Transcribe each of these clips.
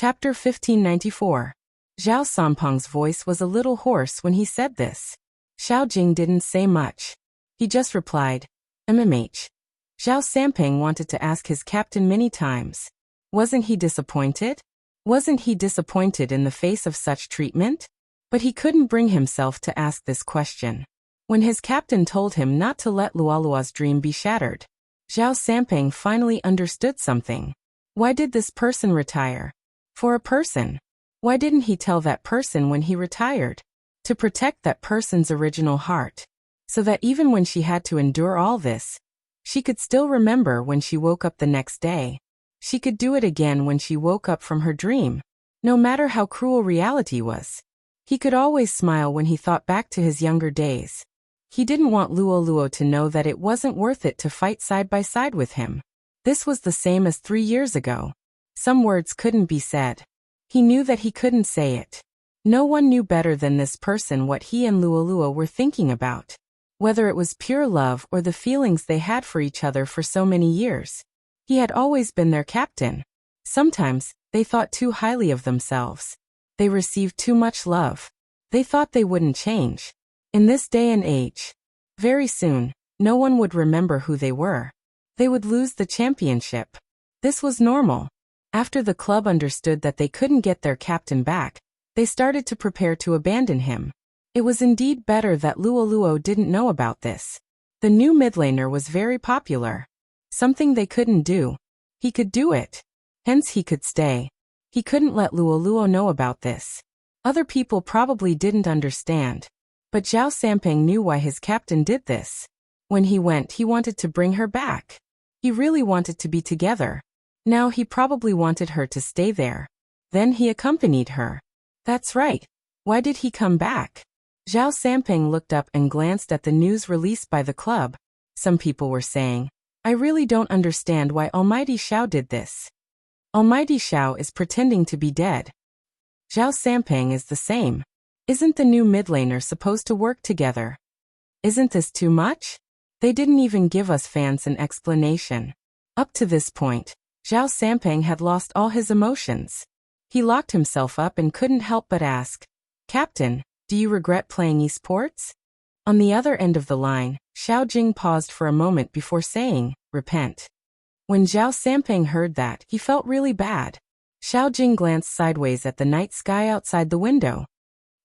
Chapter 1594. Zhao Sampeng's voice was a little hoarse when he said this. Xiao Jing didn't say much. He just replied, MMH. Zhao Sampeng wanted to ask his captain many times. Wasn't he disappointed? Wasn't he disappointed in the face of such treatment? But he couldn't bring himself to ask this question. When his captain told him not to let Luoluo's dream be shattered, Zhao Sampeng finally understood something. Why did this person retire? For a person. Why didn't he tell that person when he retired? To protect that person's original heart. So that even when she had to endure all this, she could still remember when she woke up the next day. She could do it again when she woke up from her dream. No matter how cruel reality was. He could always smile when he thought back to his younger days. He didn't want Luoluo to know that it wasn't worth it to fight side by side with him. This was the same as 3 years ago. Some words couldn't be said. He knew that he couldn't say it. No one knew better than this person what he and Luoluo were thinking about. Whether it was pure love or the feelings they had for each other for so many years. He had always been their captain. Sometimes, they thought too highly of themselves. They received too much love. They thought they wouldn't change. In this day and age, very soon, no one would remember who they were. They would lose the championship. This was normal. After the club understood that they couldn't get their captain back, they started to prepare to abandon him. It was indeed better that Luoluo didn't know about this. The new midlaner was very popular. Something they couldn't do. He could do it. Hence he could stay. He couldn't let Luoluo know about this. Other people probably didn't understand. But Zhao Sampeng knew why his captain did this. When he went, he wanted to bring her back. He really wanted to be together. Now he probably wanted her to stay there. Then he accompanied her. That's right. Why did he come back? Zhao Sampeng looked up and glanced at the news released by the club. Some people were saying, I really don't understand why Almighty Xiao did this. Almighty Xiao is pretending to be dead. Zhao Sampeng is the same. Isn't the new midlaner supposed to work together? Isn't this too much? They didn't even give us fans an explanation. Up to this point, Zhao Sampeng had lost all his emotions. He locked himself up and couldn't help but ask, Captain, do you regret playing esports? On the other end of the line, Xiao Jing paused for a moment before saying, repent. When Zhao Sampeng heard that, he felt really bad. Xiao Jing glanced sideways at the night sky outside the window.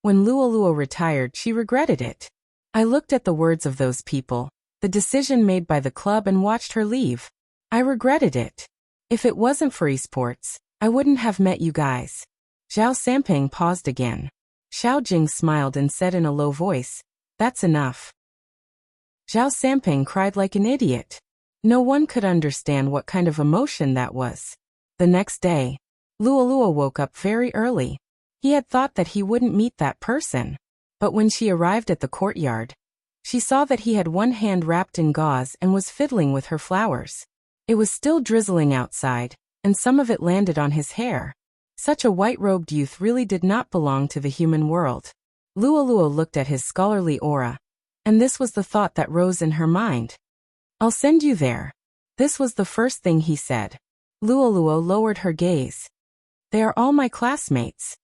When Luoluo retired, she regretted it. I looked at the words of those people, the decision made by the club, and watched her leave. I regretted it. If it wasn't for esports, I wouldn't have met you guys. Zhao Sampeng paused again. Xiao Jing smiled and said in a low voice, that's enough. Zhao Sampeng cried like an idiot. No one could understand what kind of emotion that was. The next day, Luoluo woke up very early. He had thought that he wouldn't meet that person. But when she arrived at the courtyard, she saw that he had one hand wrapped in gauze and was fiddling with her flowers. It was still drizzling outside, and some of it landed on his hair. Such a white-robed youth really did not belong to the human world. Luoluo looked at his scholarly aura, and this was the thought that rose in her mind. I'll send you there. This was the first thing he said. Luoluo lowered her gaze. They are all my classmates.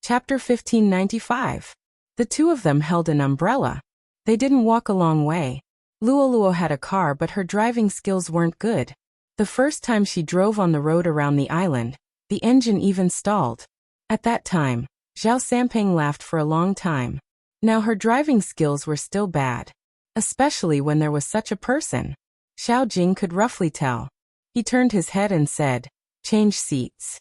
Chapter 1595. The two of them held an umbrella. They didn't walk a long way. Luoluo had a car, but her driving skills weren't good. The first time she drove on the road around the island, the engine even stalled. At that time, Zhao Sampeng laughed for a long time. Now her driving skills were still bad. Especially when there was such a person. Xiao Jing could roughly tell. He turned his head and said, change seats.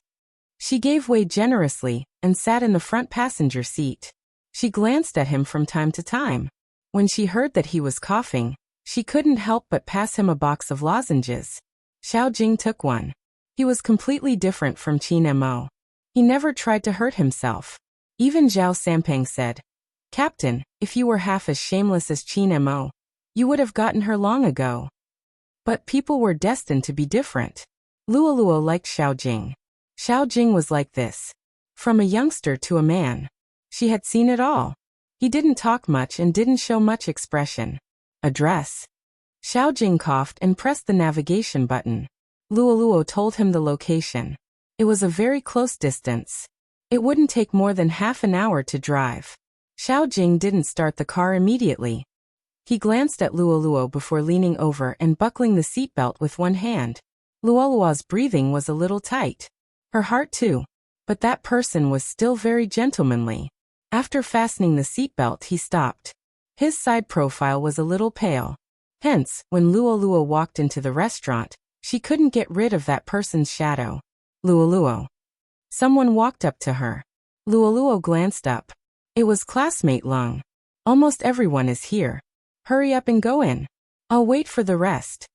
She gave way generously and sat in the front passenger seat. She glanced at him from time to time. When she heard that he was coughing, she couldn't help but pass him a box of lozenges. Xiao Jing took one. He was completely different from Qin Mo. He never tried to hurt himself. Even Zhao Sampeng said, Captain, if you were half as shameless as Qin Mo, you would have gotten her long ago. But people were destined to be different. Luoluo liked Xiao Jing. Xiao Jing was like this. From a youngster to a man. She had seen it all. He didn't talk much and didn't show much expression. Address. Xiao Jing coughed and pressed the navigation button. Luoluo told him the location. It was a very close distance. It wouldn't take more than half an hour to drive. Xiaojing didn't start the car immediately. He glanced at Luoluo before leaning over and buckling the seatbelt with one hand. Luoluo's breathing was a little tight. Her heart too. But that person was still very gentlemanly. After fastening the seatbelt, he stopped. His side profile was a little pale. Hence, when Luoluo walked into the restaurant, she couldn't get rid of that person's shadow. Luoluo. Someone walked up to her. Luoluo glanced up. It was classmate Lung. Almost everyone is here. Hurry up and go in. I'll wait for the rest.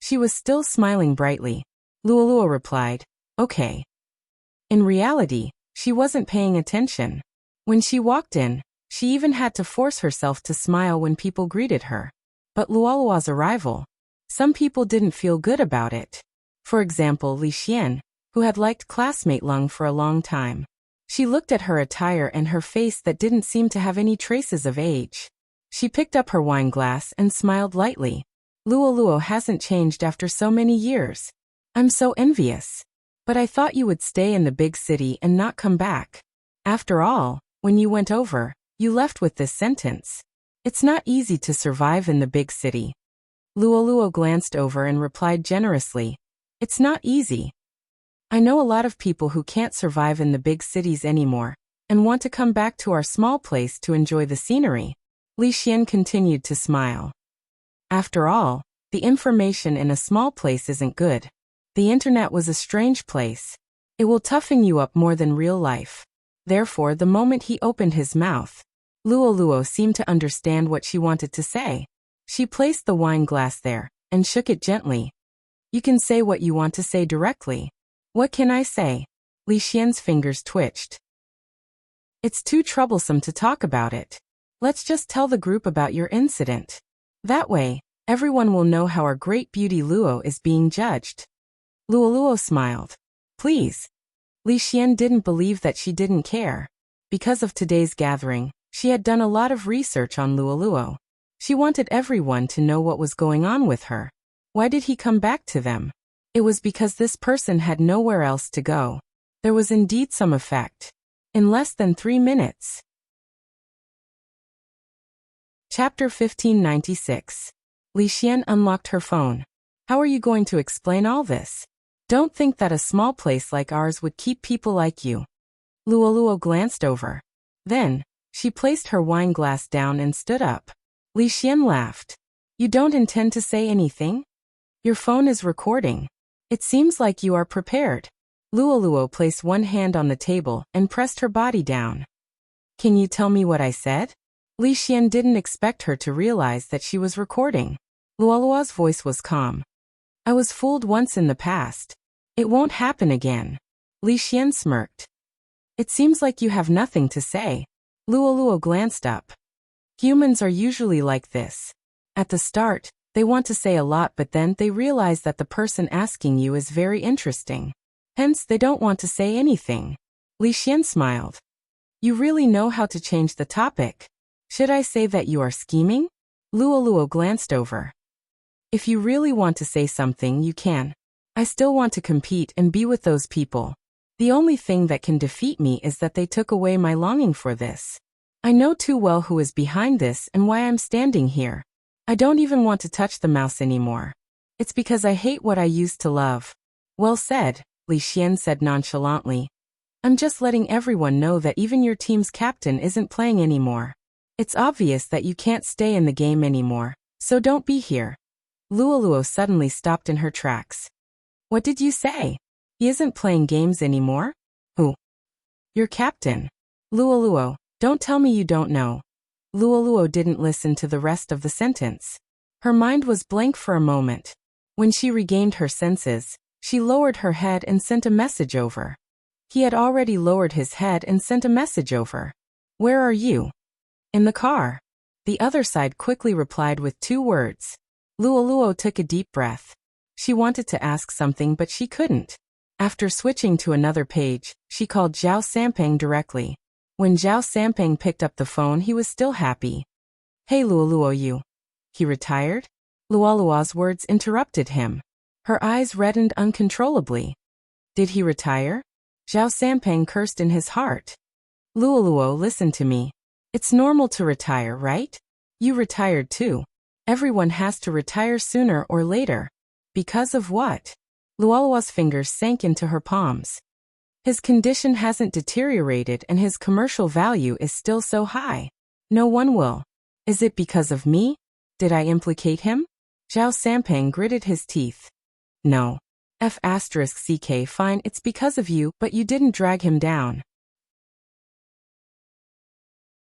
She was still smiling brightly. Luoluo replied, okay. In reality, she wasn't paying attention. When she walked in, she even had to force herself to smile when people greeted her. But Luoluo's arrival, some people didn't feel good about it. For example, Li Xian, who had liked classmate Lung for a long time. She looked at her attire and her face that didn't seem to have any traces of age. She picked up her wine glass and smiled lightly. Luoluo hasn't changed after so many years. I'm so envious. But I thought you would stay in the big city and not come back. After all, when you went over, you left with this sentence. It's not easy to survive in the big city. Luoluo glanced over and replied generously, it's not easy. I know a lot of people who can't survive in the big cities anymore, and want to come back to our small place to enjoy the scenery. Li Xian continued to smile. After all, the information in a small place isn't good. The internet was a strange place. It will toughen you up more than real life. Therefore, the moment he opened his mouth, Luoluo seemed to understand what she wanted to say. She placed the wine glass there, and shook it gently. You can say what you want to say directly. What can I say? Li Xian's fingers twitched. It's too troublesome to talk about it. Let's just tell the group about your incident. That way, everyone will know how our great beauty Luo is being judged. Luoluo smiled. Please. Li Xian didn't believe that she didn't care. Because of today's gathering, she had done a lot of research on Luoluo. She wanted everyone to know what was going on with her. Why did he come back to them? It was because this person had nowhere else to go. There was indeed some effect. In less than 3 minutes. Chapter 1596. Li Xian unlocked her phone. How are you going to explain all this? Don't think that a small place like ours would keep people like you. Luoluo glanced over. Then, she placed her wine glass down and stood up. Li Xian laughed. You don't intend to say anything? Your phone is recording. It seems like you are prepared. Luoluo placed one hand on the table and pressed her body down. Can you tell me what I said? Li Xian didn't expect her to realize that she was recording. Luoluo's voice was calm. I was fooled once in the past. It won't happen again. Li Xian smirked. It seems like you have nothing to say. Luoluo glanced up. Humans are usually like this. At the start, they want to say a lot, but then they realize that the person asking you is very interesting. Hence, they don't want to say anything. Li Xian smiled. You really know how to change the topic. Should I say that you are scheming? Luoluo glanced over. If you really want to say something, you can. I still want to compete and be with those people. The only thing that can defeat me is that they took away my longing for this. I know too well who is behind this and why I'm standing here. I don't even want to touch the mouse anymore. It's because I hate what I used to love. Well said, Li Xian said nonchalantly. I'm just letting everyone know that even your team's captain isn't playing anymore. It's obvious that you can't stay in the game anymore, so don't be here. Luoluo suddenly stopped in her tracks. What did you say? He isn't playing games anymore? Who? Your captain. Luoluo, don't tell me you don't know. Luoluo didn't listen to the rest of the sentence. Her mind was blank for a moment. When she regained her senses, she lowered her head and sent a message over. He had already lowered his head and sent a message over. Where are you? In the car. The other side quickly replied with 2 words. Luoluo took a deep breath. She wanted to ask something but she couldn't. After switching to another page, she called Zhao Sampeng directly. When Zhao Sampeng picked up the phone, he was still happy. Hey Luoluo, you. He retired? Luoluo's words interrupted him. Her eyes reddened uncontrollably. Did he retire? Zhao Sampeng cursed in his heart. Luoluo, listen to me. It's normal to retire, right? You retired too. Everyone has to retire sooner or later. Because of what? Luoluo's fingers sank into her palms. His condition hasn't deteriorated and his commercial value is still so high. No one will. Is it because of me? Did I implicate him? Zhao Sampeng gritted his teeth. No. F***ck fine, it's because of you, but you didn't drag him down.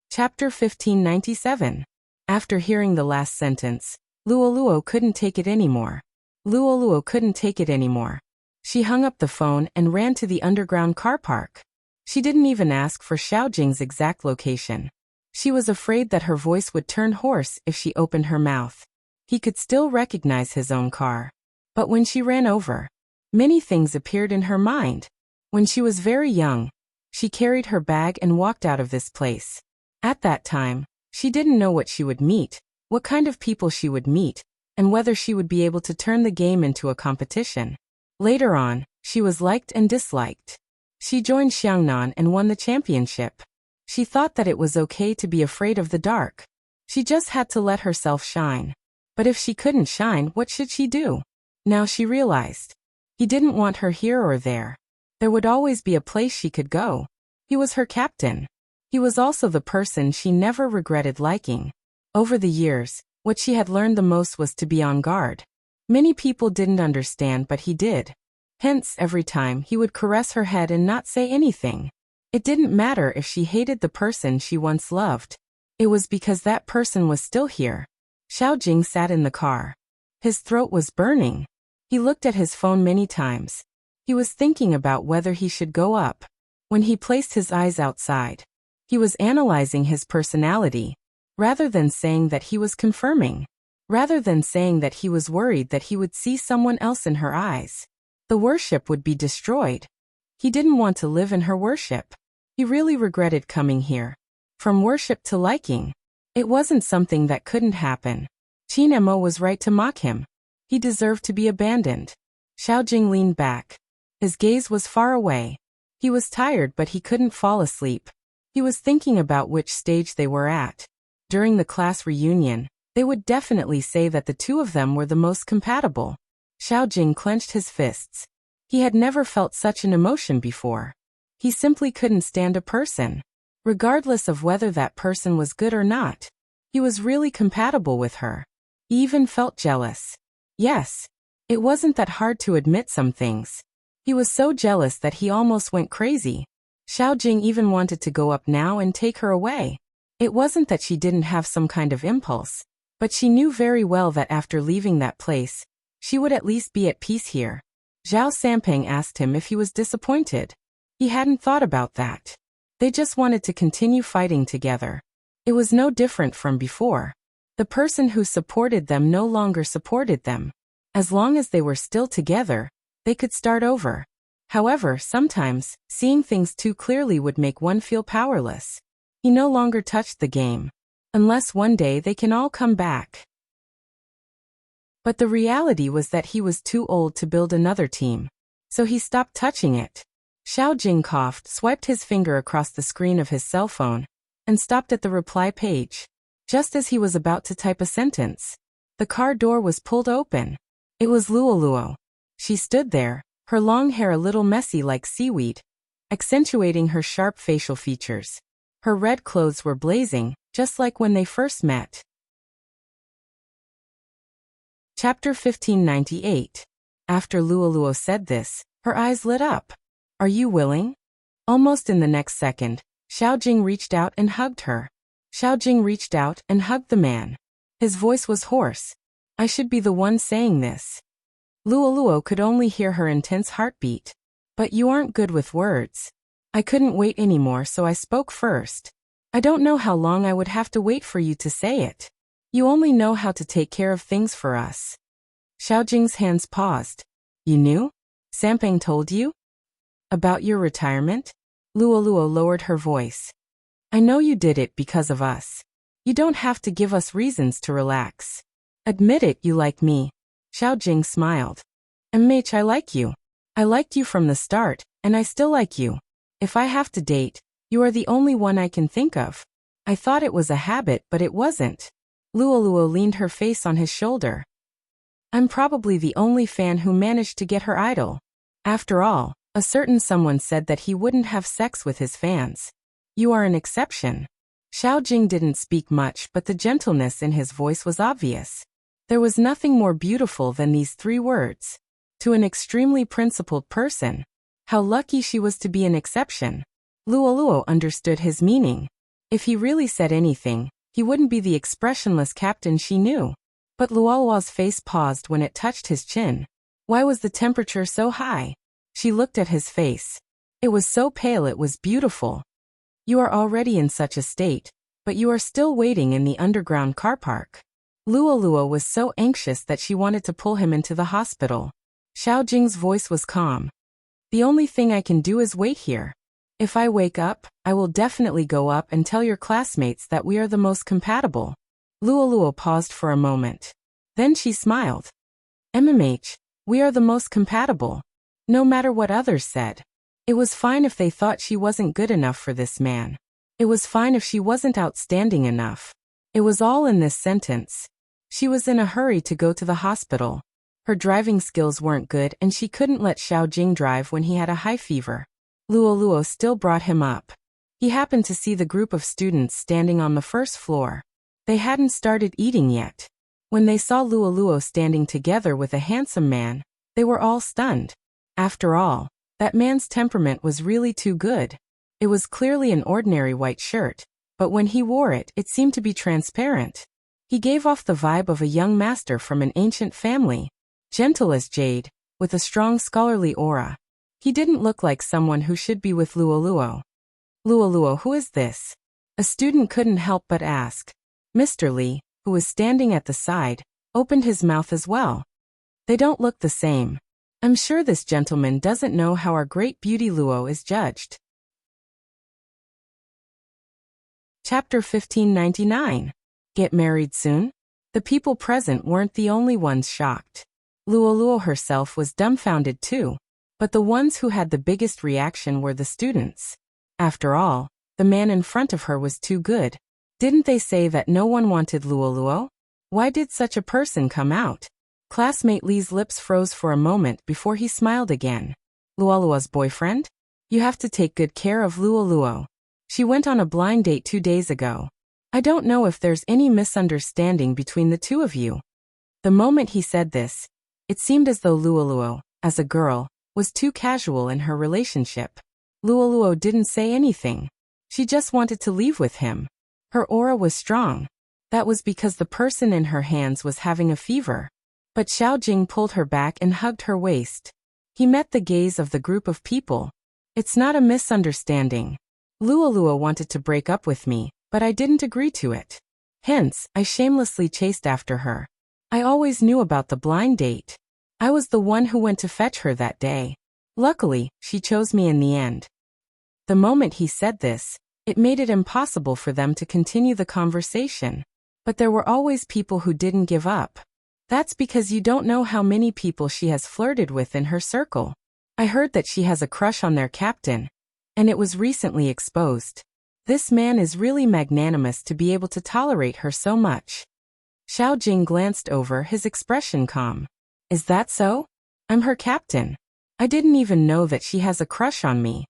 Chapter 1597. After hearing the last sentence, Luoluo couldn't take it anymore. Luoluo couldn't take it anymore. She hung up the phone and ran to the underground car park. She didn't even ask for Xiaojing's exact location. She was afraid that her voice would turn hoarse if she opened her mouth. He could still recognize his own car. But when she ran over, many things appeared in her mind. When she was very young, she carried her bag and walked out of this place. At that time, she didn't know what she would meet, what kind of people she would meet, and whether she would be able to turn the game into a competition. Later on, she was liked and disliked. She joined Xiangnan and won the championship. She thought that it was okay to be afraid of the dark. She just had to let herself shine. But if she couldn't shine, what should she do? Now she realized. He didn't want her here or there. There would always be a place she could go. He was her captain. He was also the person she never regretted liking. Over the years, what she had learned the most was to be on guard. Many people didn't understand, but he did. Hence, every time he would caress her head and not say anything. It didn't matter if she hated the person she once loved. It was because that person was still here. Xiaojing sat in the car. His throat was burning. He looked at his phone many times. He was thinking about whether he should go up. When he placed his eyes outside, he was analyzing his personality, rather than saying that he was confirming. Rather than saying that he was worried that he would see someone else in her eyes. The worship would be destroyed. He didn't want to live in her worship. He really regretted coming here. From worship to liking. It wasn't something that couldn't happen. Qin Mo was right to mock him. He deserved to be abandoned. Xiaojing leaned back. His gaze was far away. He was tired, but he couldn't fall asleep. He was thinking about which stage they were at. During the class reunion, they would definitely say that the two of them were the most compatible. Xiaojing clenched his fists. He had never felt such an emotion before. He simply couldn't stand a person. Regardless of whether that person was good or not. He was really compatible with her. He even felt jealous. Yes. It wasn't that hard to admit some things. He was so jealous that he almost went crazy. Xiaojing even wanted to go up now and take her away. It wasn't that she didn't have some kind of impulse, but she knew very well that after leaving that place, she would at least be at peace here. Zhao Sampeng asked him if he was disappointed. He hadn't thought about that. They just wanted to continue fighting together. It was no different from before. The person who supported them no longer supported them. As long as they were still together, they could start over. However, sometimes, seeing things too clearly would make one feel powerless. He no longer touched the game. Unless one day they can all come back. But the reality was that he was too old to build another team. So he stopped touching it. Xiaojing coughed, swiped his finger across the screen of his cell phone, and stopped at the reply page. Just as he was about to type a sentence, the car door was pulled open. It was Luoluo. She stood there, her long hair a little messy like seaweed, accentuating her sharp facial features. Her red clothes were blazing, just like when they first met. Chapter 1598. After Luoluo said this, her eyes lit up. Are you willing? Almost in the next second, Xiaojing reached out and hugged her. Xiaojing reached out and hugged the man. His voice was hoarse. I should be the one saying this. Luoluo could only hear her intense heartbeat. But you aren't good with words. I couldn't wait anymore, so I spoke first. I don't know how long I would have to wait for you to say it. You only know how to take care of things for us. Xiaojing's hands paused. You knew? Sampeng told you? About your retirement? Luoluo lowered her voice. I know you did it because of us. You don't have to give us reasons to relax. Admit it, you like me. Xiaojing smiled. MH, I like you. I liked you from the start, and I still like you. If I have to date, you are the only one I can think of. I thought it was a habit, but it wasn't. Luoluo leaned her face on his shoulder. I'm probably the only fan who managed to get her idol. After all, a certain someone said that he wouldn't have sex with his fans. You are an exception. Xiaojing didn't speak much, but the gentleness in his voice was obvious. There was nothing more beautiful than these 3 words. To an extremely principled person. How lucky she was to be an exception. Luoluo understood his meaning. If he really said anything, he wouldn't be the expressionless captain she knew. But Luoluo's face paused when it touched his chin. Why was the temperature so high? She looked at his face. It was so pale it was beautiful. You are already in such a state, but you are still waiting in the underground car park. Luoluo was so anxious that she wanted to pull him into the hospital. Xiaojing's voice was calm. The only thing I can do is wait here. If I wake up, I will definitely go up and tell your classmates that we are the most compatible. Luoluo paused for a moment. Then she smiled. MMH, we are the most compatible. No matter what others said. It was fine if they thought she wasn't good enough for this man. It was fine if she wasn't outstanding enough. It was all in this sentence. She was in a hurry to go to the hospital. Her driving skills weren't good and she couldn't let Xiaojing drive when he had a high fever. Luoluo still brought him up. He happened to see the group of students standing on the first floor. They hadn't started eating yet. When they saw Luoluo standing together with a handsome man, they were all stunned. After all, that man's temperament was really too good. It was clearly an ordinary white shirt, but when he wore it, it seemed to be transparent. He gave off the vibe of a young master from an ancient family. Gentle as jade, with a strong scholarly aura. He didn't look like someone who should be with Luoluo. Luoluo, who is this? A student couldn't help but ask. Mr. Li, who was standing at the side, opened his mouth as well. They don't look the same. I'm sure this gentleman doesn't know how our great beauty Luo is judged. Chapter 1599. Get married soon? The people present weren't the only ones shocked. Luoluo herself was dumbfounded too, but the ones who had the biggest reaction were the students. After all, the man in front of her was too good. Didn't they say that no one wanted Luoluo? Why did such a person come out? Classmate Li's lips froze for a moment before he smiled again. Luoluo's boyfriend? You have to take good care of Luoluo. She went on a blind date 2 days ago. I don't know if there's any misunderstanding between the two of you. The moment he said this, it seemed as though Luoluo, as a girl, was too casual in her relationship. Luoluo didn't say anything. She just wanted to leave with him. Her aura was strong. That was because the person in her hands was having a fever. But Xiaojing pulled her back and hugged her waist. He met the gaze of the group of people. It's not a misunderstanding. Luoluo wanted to break up with me, but I didn't agree to it. Hence, I shamelessly chased after her. I always knew about the blind date. I was the one who went to fetch her that day. Luckily, she chose me in the end. The moment he said this, it made it impossible for them to continue the conversation. But there were always people who didn't give up. That's because you don't know how many people she has flirted with in her circle. I heard that she has a crush on their captain, and it was recently exposed. This man is really magnanimous to be able to tolerate her so much. Xiaojing glanced over, his expression calm. Is that so? I'm her captain. I didn't even know that she has a crush on me.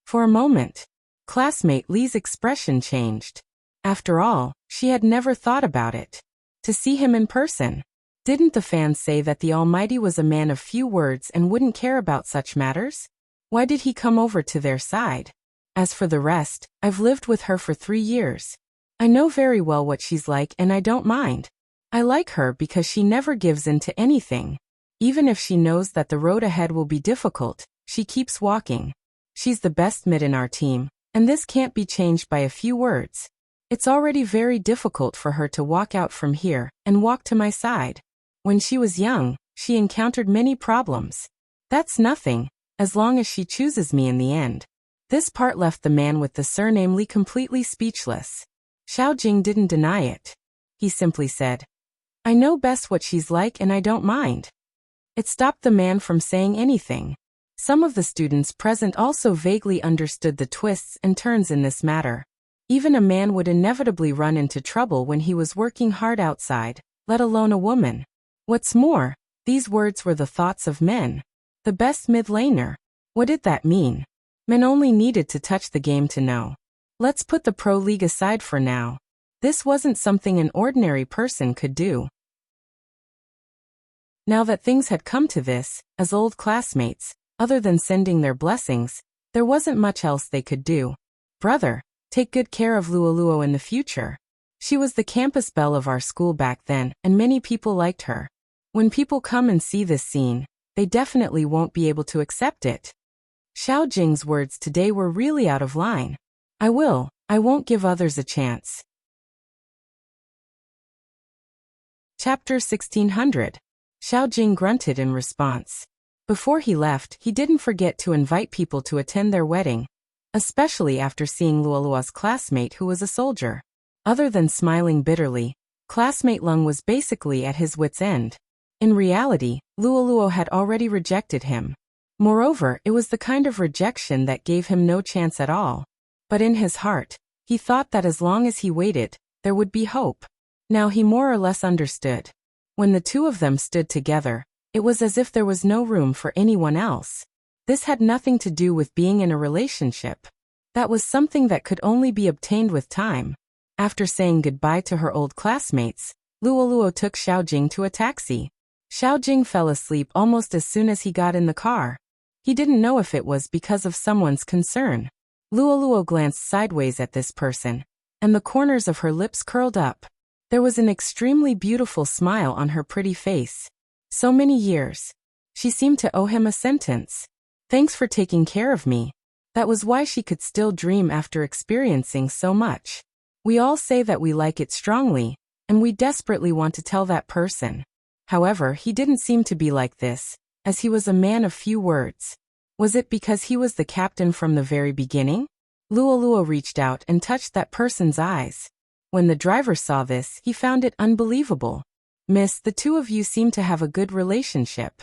For a moment, classmate Li's expression changed. After all, she had never thought about it. To see him in person. Didn't the fans say that the Almighty was a man of few words and wouldn't care about such matters? Why did he come over to their side? As for the rest, I've lived with her for 3 years. I know very well what she's like and I don't mind. I like her because she never gives in to anything. Even if she knows that the road ahead will be difficult, she keeps walking. She's the best mid in our team, and this can't be changed by a few words. It's already very difficult for her to walk out from here and walk to my side. When she was young, she encountered many problems. That's nothing, as long as she chooses me in the end. This part left the man with the surname Li completely speechless. Xiaojing didn't deny it. He simply said, I know best what she's like and I don't mind. It stopped the man from saying anything. Some of the students present also vaguely understood the twists and turns in this matter. Even a man would inevitably run into trouble when he was working hard outside, let alone a woman. What's more, these words were the thoughts of men. The best mid-laner. What did that mean? Men only needed to touch the game to know. Let's put the pro league aside for now. This wasn't something an ordinary person could do. Now that things had come to this, as old classmates, other than sending their blessings, there wasn't much else they could do. Brother, take good care of Luoluo in the future. She was the campus belle of our school back then, and many people liked her. When people come and see this scene, they definitely won't be able to accept it. Xiao Jing's words today were really out of line. I won't give others a chance. Chapter 1600. Xiao Jing grunted in response. Before he left, he didn't forget to invite people to attend their wedding, especially after seeing Luoluo's classmate who was a soldier. Other than smiling bitterly, classmate Lung was basically at his wit's end. In reality, Luoluo had already rejected him. Moreover, it was the kind of rejection that gave him no chance at all. But in his heart, he thought that as long as he waited, there would be hope. Now he more or less understood. When the two of them stood together, it was as if there was no room for anyone else. This had nothing to do with being in a relationship. That was something that could only be obtained with time. After saying goodbye to her old classmates, Luoluo took Xiao Jing to a taxi. Xiao Jing fell asleep almost as soon as he got in the car. He didn't know if it was because of someone's concern. Luoluo glanced sideways at this person, and the corners of her lips curled up. There was an extremely beautiful smile on her pretty face. So many years. She seemed to owe him a sentence. Thanks for taking care of me. That was why she could still dream after experiencing so much. We all say that we like it strongly, and we desperately want to tell that person. However, he didn't seem to be like this, as he was a man of few words. Was it because he was the captain from the very beginning? Luoluo reached out and touched that person's eyes. When the driver saw this, he found it unbelievable. Miss, the two of you seem to have a good relationship.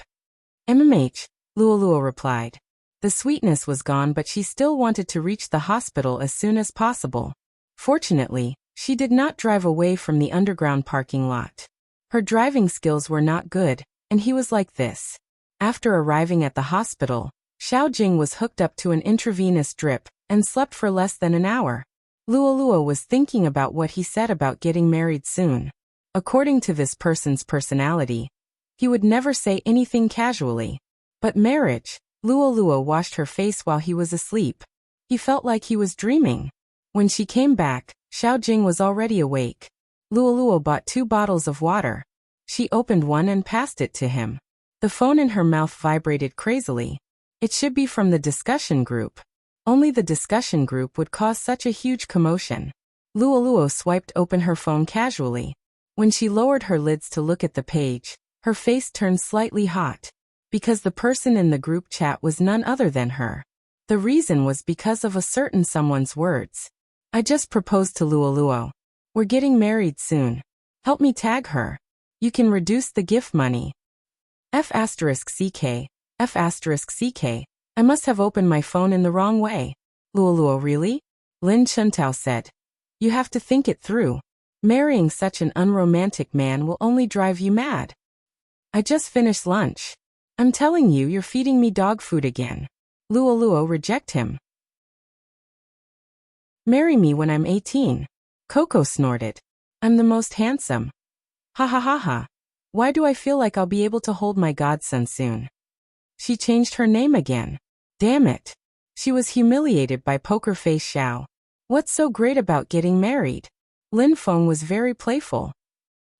MMH, Luoluo replied. The sweetness was gone, but she still wanted to reach the hospital as soon as possible. Fortunately, she did not drive away from the underground parking lot. Her driving skills were not good, and he was like this. After arriving at the hospital, Xiao Jing was hooked up to an intravenous drip and slept for less than an hour. Luoluo was thinking about what he said about getting married soon. According to this person's personality, he would never say anything casually. But marriage? Luoluo washed her face while he was asleep. He felt like he was dreaming. When she came back, Xiao Jing was already awake. Luoluo bought 2 bottles of water. She opened one and passed it to him. The phone in her mouth vibrated crazily. It should be from the discussion group. Only the discussion group would cause such a huge commotion. Luoluo swiped open her phone casually. When she lowered her lids to look at the page, her face turned slightly hot. Because the person in the group chat was none other than her. The reason was because of a certain someone's words. I just proposed to Luoluo. We're getting married soon. Help me tag her. You can reduce the gift money. F***CK. F***CK. I must have opened my phone in the wrong way. Luoluo, really? Lin Chuntao said. You have to think it through. Marrying such an unromantic man will only drive you mad. I just finished lunch. I'm telling you, you're feeding me dog food again. Luoluo, reject him. Marry me when I'm 18. Coco snorted. I'm the most handsome. Ha ha ha ha. Why do I feel like I'll be able to hold my godson soon? She changed her name again. Damn it. She was humiliated by Poker Face Xiao. What's so great about getting married? Lin Feng was very playful.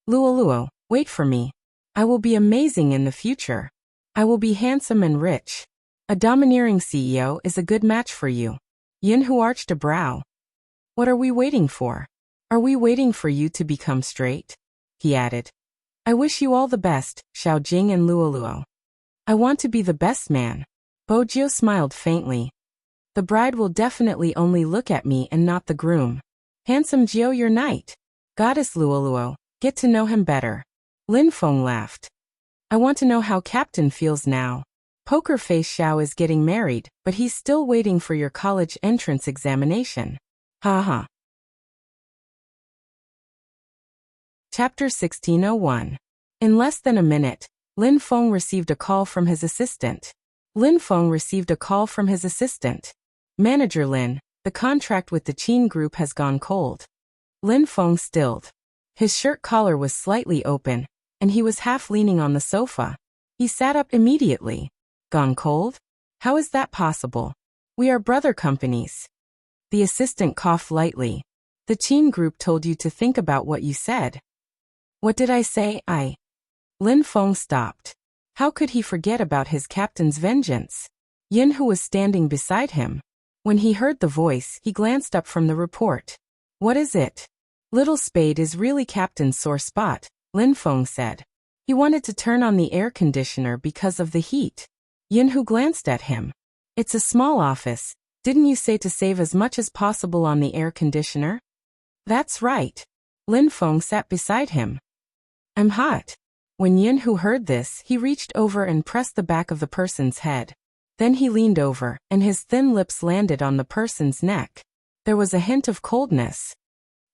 Luoluo, wait for me. I will be amazing in the future. I will be handsome and rich. A domineering CEO is a good match for you. Yunhu arched a brow. What are we waiting for? Are we waiting for you to become straight? He added. I wish you all the best, Xiao Jing and Luoluo. I want to be the best man. Bojio smiled faintly. The bride will definitely only look at me and not the groom. Handsome Jiao, your knight. Goddess Luoluo, get to know him better. Lin Feng laughed. I want to know how Captain feels now. Poker Face Xiao is getting married, but he's still waiting for your college entrance examination. Ha ha. Chapter 1601. In less than a minute, Lin Feng received a call from his assistant. Manager Lin, the contract with the Qin Group has gone cold. Lin Feng stilled. His shirt collar was slightly open, and he was half leaning on the sofa. He sat up immediately. Gone cold? How is that possible? We are brother companies. The assistant coughed lightly. The Qin Group told you to think about what you said. What did I say? Lin Feng stopped. How could he forget about his captain's vengeance? Yin Hu was standing beside him. When he heard the voice, he glanced up from the report. What is it? Little Spade is really Captain's sore spot, Lin Feng said. He wanted to turn on the air conditioner because of the heat. Yin Hu glanced at him. It's a small office. Didn't you say to save as much as possible on the air conditioner? That's right. Lin Feng sat beside him. I'm hot. When Yin Hu heard this, he reached over and pressed the back of the person's head. Then he leaned over, and his thin lips landed on the person's neck. There was a hint of coldness.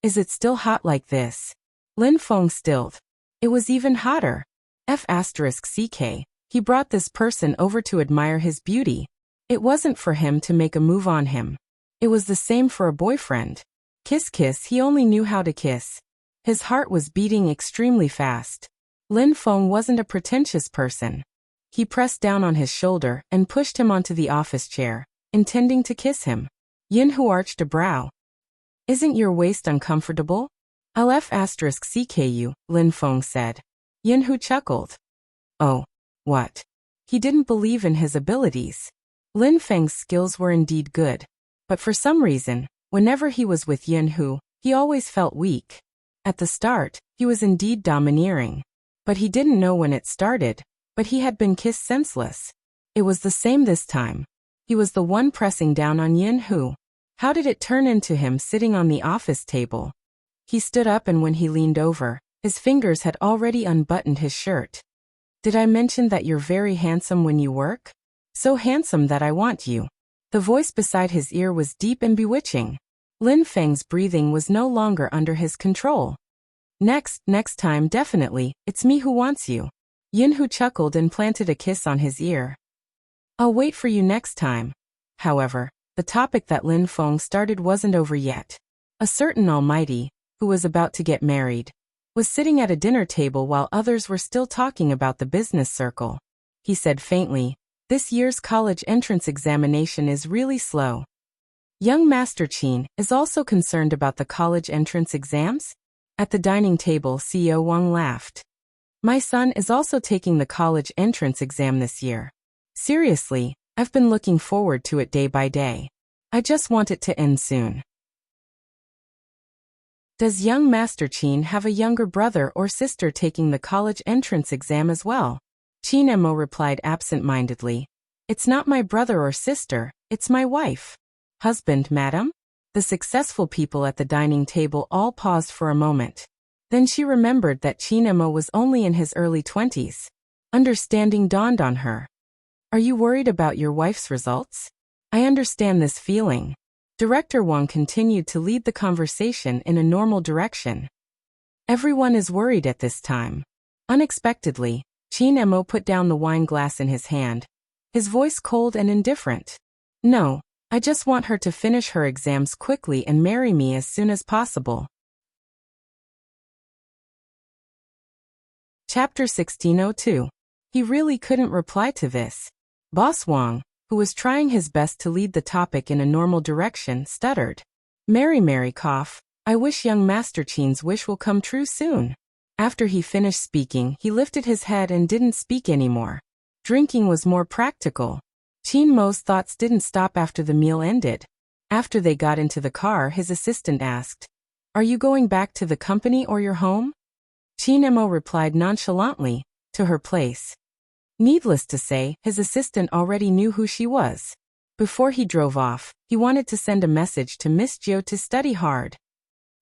Is it still hot like this? Lin Feng stilled. It was even hotter. F*CK. He brought this person over to admire his beauty. It wasn't for him to make a move on him. It was the same for a boyfriend. Kiss kiss, he only knew how to kiss. His heart was beating extremely fast. Lin Feng wasn't a pretentious person. He pressed down on his shoulder and pushed him onto the office chair, intending to kiss him. Yin Hu arched a brow. Isn't your waist uncomfortable? I'll F*CK you, Lin Feng said. Yin Hu chuckled. Oh. What? He didn't believe in his abilities. Lin Feng's skills were indeed good. But for some reason, whenever he was with Yin Hu, he always felt weak. At the start, he was indeed domineering. But he didn't know when it started, but he had been kissed senseless. It was the same this time. He was the one pressing down on Yin Hu. How did it turn into him sitting on the office table? He stood up, and when he leaned over, his fingers had already unbuttoned his shirt. Did I mention that you're very handsome when you work? So handsome that I want you. The voice beside his ear was deep and bewitching. Lin Feng's breathing was no longer under his control. Next time definitely, it's me who wants you. Yin Hu chuckled and planted a kiss on his ear. I'll wait for you next time. However, the topic that Lin Feng started wasn't over yet. A certain almighty, who was about to get married, was sitting at a dinner table while others were still talking about the business circle. He said faintly, this year's college entrance examination is really slow. Young Master Qin is also concerned about the college entrance exams? At the dining table, CEO Wang laughed. My son is also taking the college entrance exam this year. Seriously, I've been looking forward to it day by day. I just want it to end soon. Does young Master Qin have a younger brother or sister taking the college entrance exam as well? Qin Mo replied absent-mindedly. It's not my brother or sister, it's my wife. Husband, madam? The successful people at the dining table all paused for a moment. Then she remembered that Qin Mo was only in his early 20s. Understanding dawned on her. Are you worried about your wife's results? I understand this feeling. Director Wang continued to lead the conversation in a normal direction. Everyone is worried at this time. Unexpectedly, Qin Mo put down the wine glass in his hand, his voice cold and indifferent. No, I just want her to finish her exams quickly and marry me as soon as possible. Chapter 1602. He really couldn't reply to this. Boss Wang, who was trying his best to lead the topic in a normal direction, stuttered. Mary cough, I wish young Master Qin's wish will come true soon. After he finished speaking, he lifted his head and didn't speak anymore. Drinking was more practical. Qin Mo's thoughts didn't stop after the meal ended. After they got into the car, his assistant asked, Are you going back to the company or your home? Qin Mo replied nonchalantly, To her place. Needless to say, his assistant already knew who she was. Before he drove off, he wanted to send a message to Miss Jiu to study hard.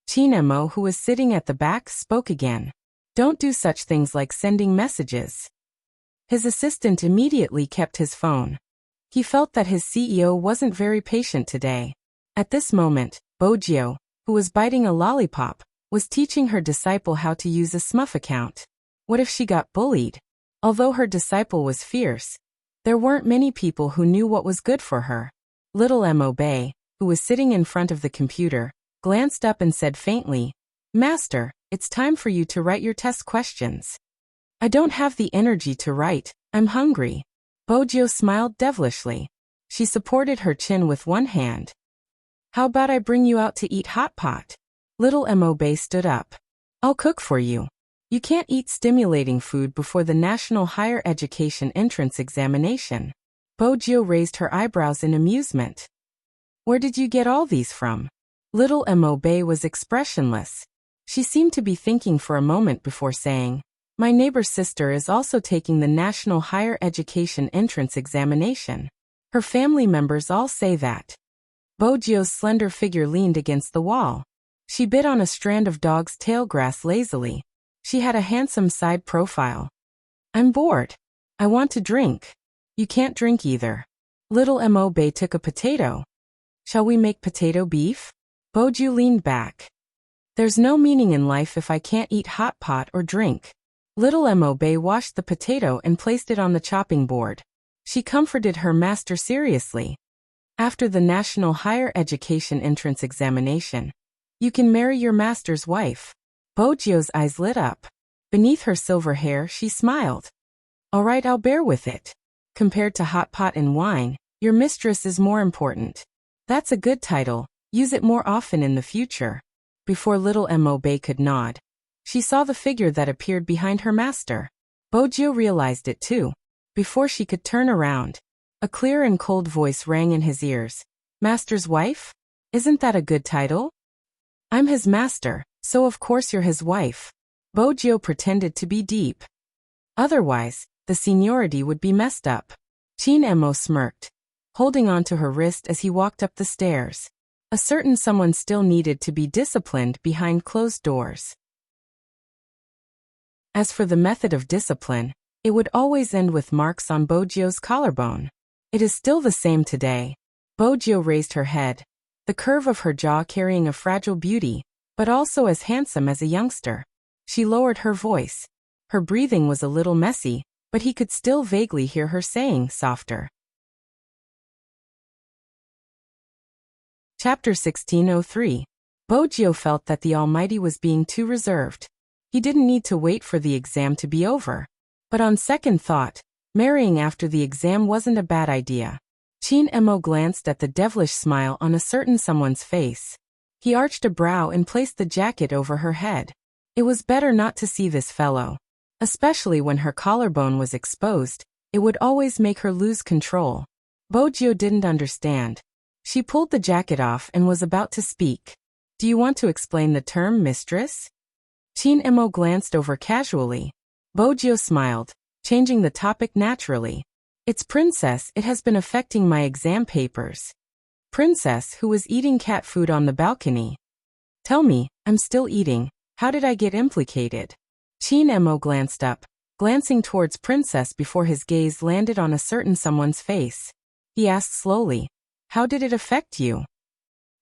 Qin Mo, who was sitting at the back, spoke again. Don't do such things like sending messages. His assistant immediately kept his phone. He felt that his CEO wasn't very patient today. At this moment, Bojio, who was biting a lollipop, was teaching her disciple how to use a Smurf account. What if she got bullied? Although her disciple was fierce, there weren't many people who knew what was good for her. Little Mo, who was sitting in front of the computer, glanced up and said faintly, "Master, it's time for you to write your test questions." "I don't have the energy to write, I'm hungry." Bojio smiled devilishly. She supported her chin with one hand. "How about I bring you out to eat hot pot?" Little Mo stood up. "I'll cook for you. You can't eat stimulating food before the National Higher Education Entrance Examination." Bojio raised her eyebrows in amusement. "Where did you get all these from?" Little Mo was expressionless. She seemed to be thinking for a moment before saying, "My neighbor's sister is also taking the National Higher Education Entrance Examination. Her family members all say that." Bojio's slender figure leaned against the wall. She bit on a strand of dog's tail grass lazily. She had a handsome side profile. "I'm bored. I want to drink." "You can't drink either." Little Mo took a potato. "Shall we make potato beef?" Bojio leaned back. "There's no meaning in life if I can't eat hot pot or drink." Little Mo washed the potato and placed it on the chopping board. She comforted her master seriously. "After the National Higher Education Entrance Examination, you can marry your master's wife." Bojio's eyes lit up. Beneath her silver hair, she smiled. "All right, I'll bear with it. Compared to hot pot and wine, your mistress is more important." "That's a good title. Use it more often in the future." Before Little Mo could nod, she saw the figure that appeared behind her master. Bojio realized it too. Before she could turn around, a clear and cold voice rang in his ears. "Master's wife? Isn't that a good title?" "I'm his master, so of course you're his wife." Bojio pretended to be deep. "Otherwise, the seniority would be messed up." Chin Mo smirked, holding on to her wrist as he walked up the stairs. A certain someone still needed to be disciplined behind closed doors. As for the method of discipline, it would always end with marks on Bojio's collarbone. It is still the same today. Bojio raised her head, the curve of her jaw carrying a fragile beauty, but also as handsome as a youngster. She lowered her voice. Her breathing was a little messy, but he could still vaguely hear her saying softer. Chapter 1603. Bojio felt that the Almighty was being too reserved. He didn't need to wait for the exam to be over. But on second thought, marrying after the exam wasn't a bad idea. Chin Mo glanced at the devilish smile on a certain someone's face. He arched a brow and placed the jacket over her head. It was better not to see this fellow. Especially when her collarbone was exposed, it would always make her lose control. Bojio didn't understand. She pulled the jacket off and was about to speak. "Do you want to explain the term mistress?" Chin Mo glanced over casually. Bojio smiled, changing the topic naturally. "It's princess, it has been affecting my exam papers." Princess, who was eating cat food on the balcony. "Tell me, I'm still eating. How did I get implicated?" Chin Mo glanced up, glancing towards Princess before his gaze landed on a certain someone's face. He asked slowly, "How did it affect you?"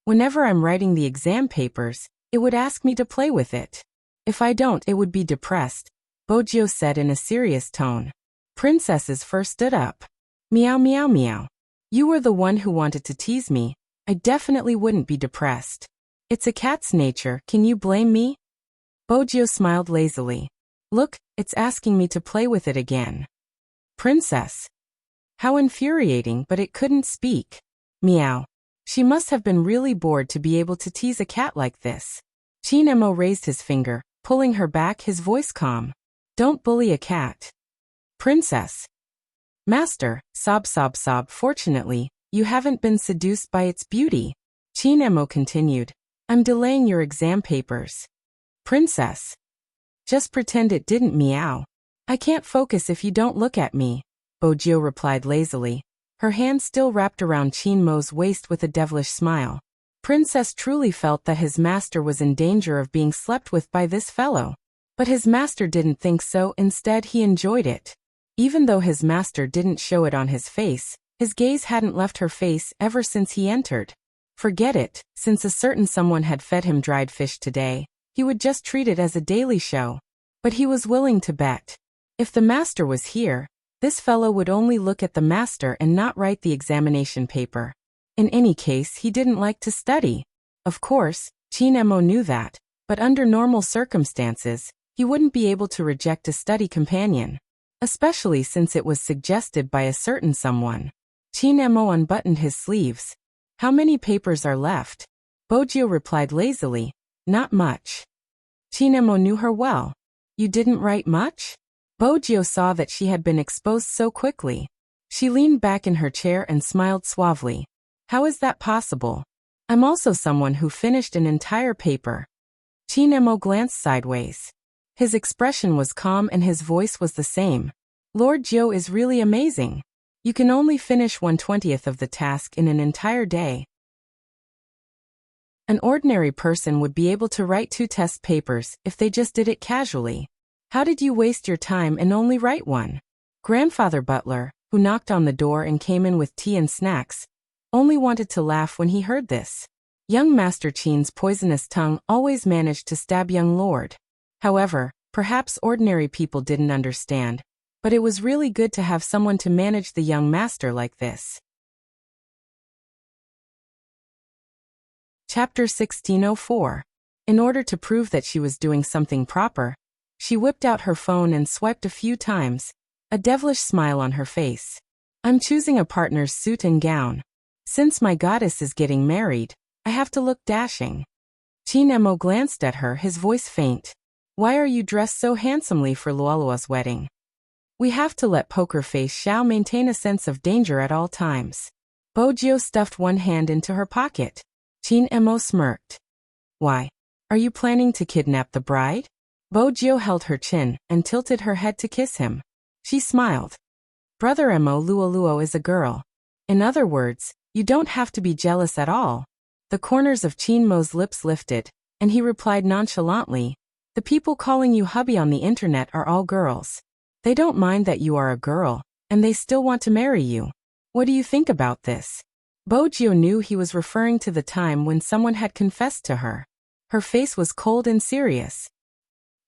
"Whenever I'm writing the exam papers, it would ask me to play with it. If I don't, it would be depressed," Bojio said in a serious tone. Princess's fur stood up. "Meow meow meow. You were the one who wanted to tease me. I definitely wouldn't be depressed. It's a cat's nature, can you blame me?" Bojio smiled lazily. "Look, it's asking me to play with it again." Princess. How infuriating, but it couldn't speak. Meow. She must have been really bored to be able to tease a cat like this. Chin Mo raised his finger, pulling her back, his voice calm. "Don't bully a cat." Princess. "Master, sob sob sob, fortunately, you haven't been seduced by its beauty." Chin Mo continued. "I'm delaying your exam papers." Princess. "Just pretend it didn't meow. I can't focus if you don't look at me," Bojio replied lazily, her hand still wrapped around Chin Mo's waist with a devilish smile. Princess truly felt that his master was in danger of being slept with by this fellow. But his master didn't think so, instead he enjoyed it. Even though his master didn't show it on his face, his gaze hadn't left her face ever since he entered. Forget it, since a certain someone had fed him dried fish today, he would just treat it as a daily show. But he was willing to bet. If the master was here, this fellow would only look at the master and not write the examination paper. In any case, he didn't like to study. Of course, Chin Emo knew that, but under normal circumstances, he wouldn't be able to reject a study companion. Especially since it was suggested by a certain someone. Chin Emo unbuttoned his sleeves. How many papers are left? Bojio replied lazily, not much. Chin Emo knew her well. You didn't write much? Bojio saw that she had been exposed so quickly. She leaned back in her chair and smiled suavely. How is that possible? I'm also someone who finished an entire paper. Chin Emo glanced sideways. His expression was calm and his voice was the same. Lord Jiu is really amazing. You can only finish 1/20th of the task in an entire day. An ordinary person would be able to write 2 test papers if they just did it casually. How did you waste your time and only write 1? Grandfather Butler, who knocked on the door and came in with tea and snacks, only wanted to laugh when he heard this. Young Master Chin's poisonous tongue always managed to stab young Lord. However, perhaps ordinary people didn't understand, but it was really good to have someone to manage the young master like this. Chapter 1604. In order to prove that she was doing something proper, she whipped out her phone and swiped a few times, a devilish smile on her face. I'm choosing a partner's suit and gown. Since my goddess is getting married, I have to look dashing. Chin Emo glanced at her, his voice faint. Why are you dressed so handsomely for Luolua's wedding? We have to let Poker Face Xiao maintain a sense of danger at all times. Bojio stuffed one hand into her pocket. Chin Emo smirked. Why? Are you planning to kidnap the bride? Bojio held her chin and tilted her head to kiss him. She smiled. Brother Emo, Luoluo is a girl. In other words, you don't have to be jealous at all. The corners of Chin Mo's lips lifted, and he replied nonchalantly, the people calling you hubby on the internet are all girls. They don't mind that you are a girl, and they still want to marry you. What do you think about this? Bojio knew he was referring to the time when someone had confessed to her. Her face was cold and serious.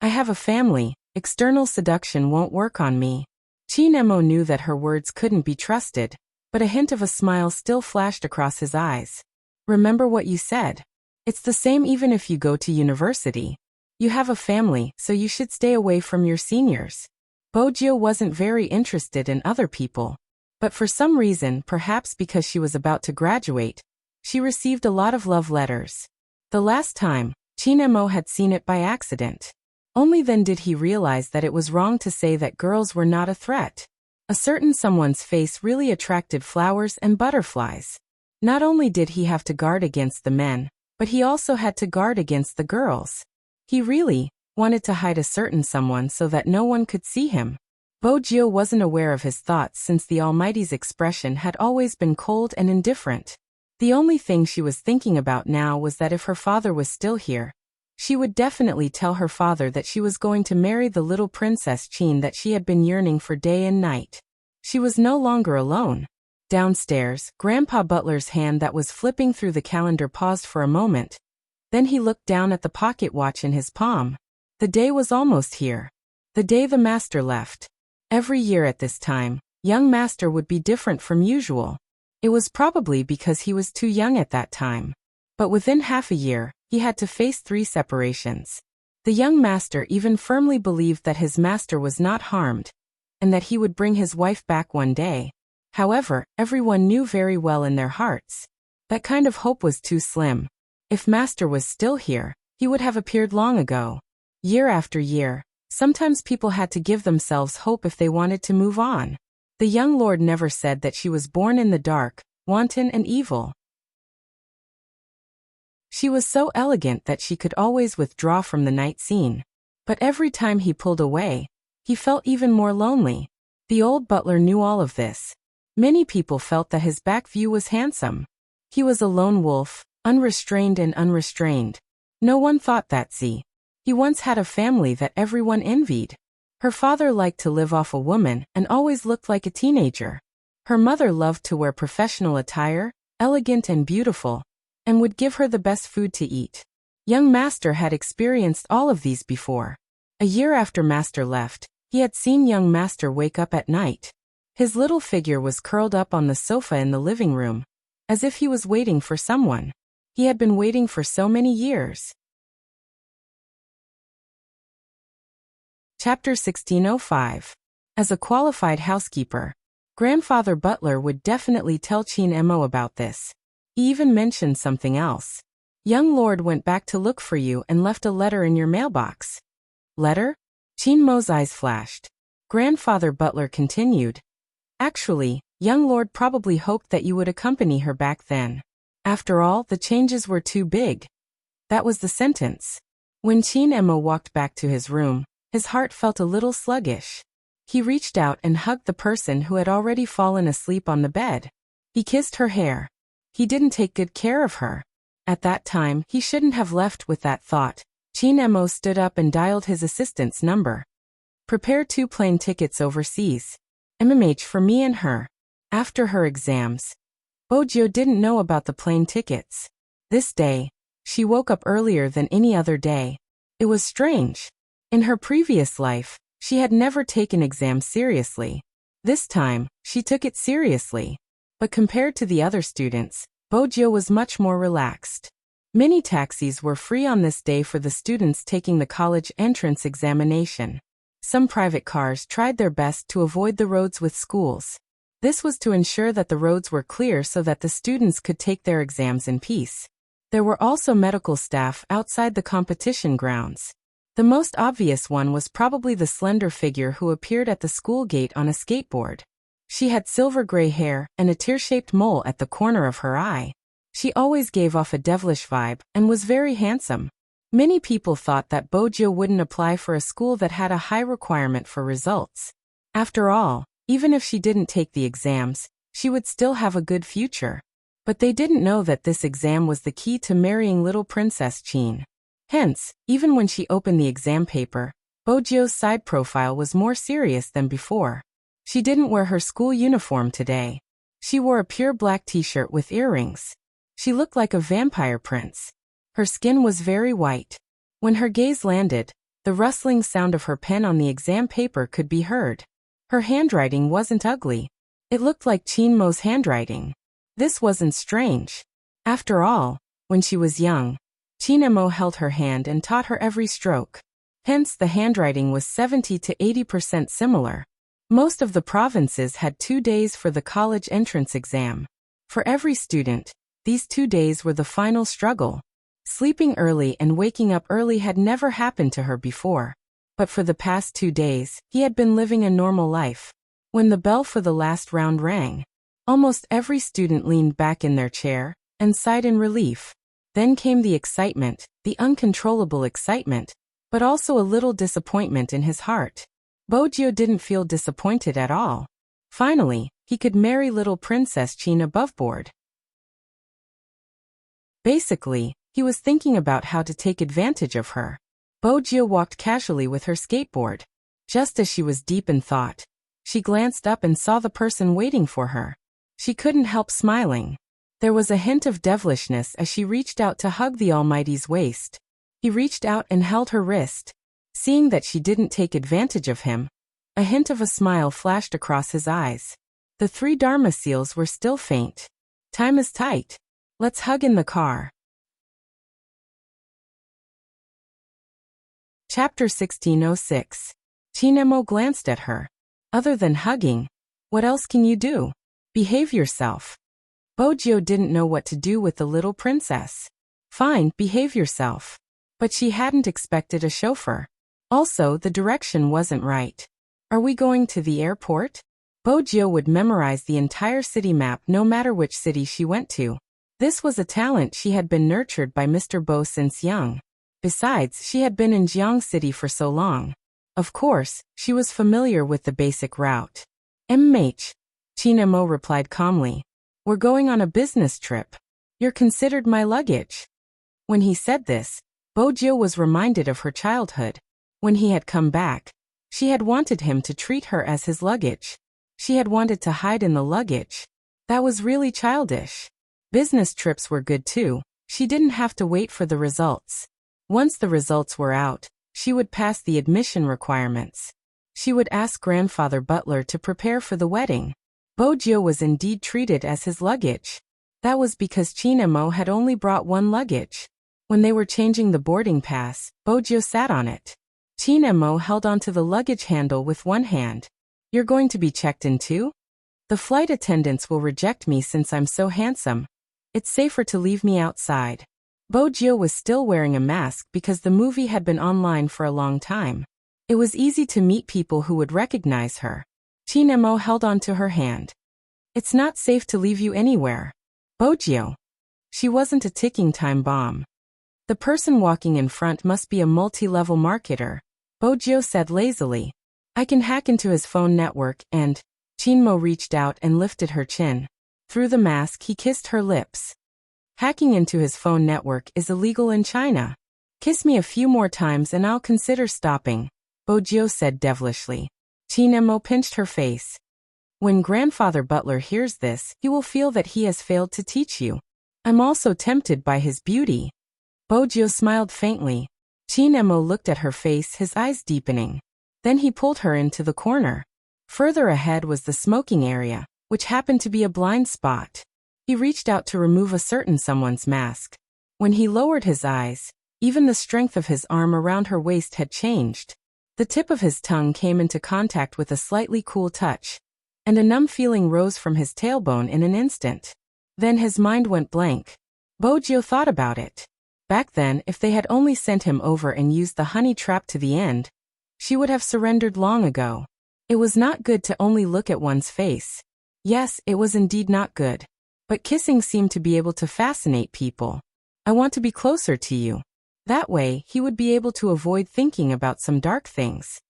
I have a family, external seduction won't work on me. Chin Emo knew that her words couldn't be trusted, but a hint of a smile still flashed across his eyes. Remember what you said. It's the same even if you go to university. You have a family, so you should stay away from your seniors. Bojio wasn't very interested in other people. But for some reason, perhaps because she was about to graduate, she received a lot of love letters. The last time, Chin Emo had seen it by accident. Only then did he realize that it was wrong to say that girls were not a threat. A certain someone's face really attracted flowers and butterflies. Not only did he have to guard against the men, but he also had to guard against the girls. He really wanted to hide a certain someone so that no one could see him. Bojio wasn't aware of his thoughts since the Almighty's expression had always been cold and indifferent. The only thing she was thinking about now was that if her father was still here, she would definitely tell her father that she was going to marry the little Princess Chin that she had been yearning for day and night. She was no longer alone. Downstairs, Grandpa Butler's hand that was flipping through the calendar paused for a moment. Then he looked down at the pocket watch in his palm. The day was almost here. The day the master left. Every year at this time, young master would be different from usual. It was probably because he was too young at that time. But within half a year, he had to face 3 separations. The young master even firmly believed that his master was not harmed, and that he would bring his wife back one day. However, everyone knew very well in their hearts. That kind of hope was too slim. If master was still here, he would have appeared long ago. Year after year, sometimes people had to give themselves hope if they wanted to move on. The young lord never said that she was born in the dark, wanton and evil. She was so elegant that she could always withdraw from the night scene. But every time he pulled away, he felt even more lonely. The old butler knew all of this. Many people felt that his back view was handsome. He was a lone wolf, unrestrained and unrestrained. No one thought that. He once had a family that everyone envied. Her father liked to live off a woman and always looked like a teenager. Her mother loved to wear professional attire, elegant and beautiful, and would give her the best food to eat. Young Master had experienced all of these before. A year after Master left, he had seen young Master wake up at night. His little figure was curled up on the sofa in the living room, as if he was waiting for someone. He had been waiting for so many years. Chapter 1605. As a qualified housekeeper, Grandfather Butler would definitely tell Chin Emo about this. He even mentioned something else. Young Lord went back to look for you and left a letter in your mailbox. Letter? Chin Mo's eyes flashed. Grandfather Butler continued. Actually, young Lord probably hoped that you would accompany her back then. After all, the changes were too big. That was the sentence. When Chin Emo walked back to his room, his heart felt a little sluggish. He reached out and hugged the person who had already fallen asleep on the bed. He kissed her hair. He didn't take good care of her. At that time, he shouldn't have left with that thought. Chin Emo stood up and dialed his assistant's number. Prepare 2 plane tickets overseas. MMH for me and her. After her exams. Bojio didn't know about the plane tickets. This day, she woke up earlier than any other day. It was strange. In her previous life, she had never taken exams seriously. This time, she took it seriously. But compared to the other students, Bojio was much more relaxed. Many taxis were free on this day for the students taking the college entrance examination. Some private cars tried their best to avoid the roads with schools. This was to ensure that the roads were clear so that the students could take their exams in peace. There were also medical staff outside the competition grounds. The most obvious one was probably the slender figure who appeared at the school gate on a skateboard. She had silver gray hair and a tear-shaped mole at the corner of her eye. She always gave off a devilish vibe and was very handsome. Many people thought that Bojio wouldn't apply for a school that had a high requirement for results. After all, even if she didn't take the exams, she would still have a good future. But they didn't know that this exam was the key to marrying little Princess Chin. Hence, even when she opened the exam paper, Bojio's side profile was more serious than before. She didn't wear her school uniform today. She wore a pure black t-shirt with earrings. She looked like a vampire prince. Her skin was very white. When her gaze landed, the rustling sound of her pen on the exam paper could be heard. Her handwriting wasn't ugly. It looked like Chin Mo's handwriting. This wasn't strange. After all, when she was young, Chin Mo held her hand and taught her every stroke. Hence the handwriting was 70 to 80% similar. Most of the provinces had 2 days for the college entrance exam. For every student, these 2 days were the final struggle. Sleeping early and waking up early had never happened to her before. But for the past 2 days, he had been living a normal life. When the bell for the last round rang, almost every student leaned back in their chair and sighed in relief. Then came the excitement, the uncontrollable excitement, but also a little disappointment in his heart. Bojio didn't feel disappointed at all. Finally, he could marry little Princess Chin above board. Basically, he was thinking about how to take advantage of her. Bojio walked casually with her skateboard. Just as she was deep in thought, she glanced up and saw the person waiting for her. She couldn't help smiling. There was a hint of devilishness as she reached out to hug the Almighty's waist. He reached out and held her wrist. Seeing that she didn't take advantage of him, a hint of a smile flashed across his eyes. The 3 Dharma seals were still faint. Time is tight. Let's hug in the car. Chapter 1606. Chin Mo glanced at her. Other than hugging, what else can you do? Behave yourself. Bojio didn't know what to do with the little princess. Fine, behave yourself. But she hadn't expected a chauffeur. Also, the direction wasn't right. Are we going to the airport? Bojio would memorize the entire city map no matter which city she went to. This was a talent she had been nurtured by Mr. Bo since young. Besides, she had been in Jiang City for so long. Of course, she was familiar with the basic route. MH. Chin Mo replied calmly. We're going on a business trip. You're considered my luggage. When he said this, Bojio was reminded of her childhood. When he had come back, She had wanted him to treat her as his luggage. She had wanted to hide in the luggage. That was really childish. Business trips were good too. She didn't have to wait for the results. Once the results were out, she would pass the admission requirements. She would ask grandfather Butler to prepare for the wedding. Bojo was indeed treated as his luggage. That was because Chinemo had only brought one luggage. When they were changing the boarding pass, Bojo sat on it. Chinemo held onto the luggage handle with one hand. "You're going to be checked in too? The flight attendants will reject me since I'm so handsome. It's safer to leave me outside." Bojo was still wearing a mask because the movie had been online for a long time. It was easy to meet people who would recognize her. Chinemo held onto her hand. "It's not safe to leave you anywhere. Bojo." She wasn't a ticking time bomb. "The person walking in front must be a multi-level marketer," Bojo said lazily. "I can hack into his phone network and—" Chinemo reached out and lifted her chin. Through the mask he kissed her lips. "Hacking into his phone network is illegal in China. Kiss me a few more times and I'll consider stopping," Bojo said devilishly. Chinemo pinched her face. "When grandfather Butler hears this, he will feel that he has failed to teach you. I'm also tempted by his beauty." Bojo smiled faintly. Chinemo looked at her face, his eyes deepening. Then he pulled her into the corner. Further ahead was the smoking area, which happened to be a blind spot. He reached out to remove a certain someone's mask. When he lowered his eyes, even the strength of his arm around her waist had changed. The tip of his tongue came into contact with a slightly cool touch, and a numb feeling rose from his tailbone in an instant. Then his mind went blank. Bojo thought about it. Back then, if they had only sent him over and used the honey trap to the end, she would have surrendered long ago. It was not good to only look at one's face. Yes, it was indeed not good. But kissing seemed to be able to fascinate people. "I want to be closer to you." That way, he would be able to avoid thinking about some dark things.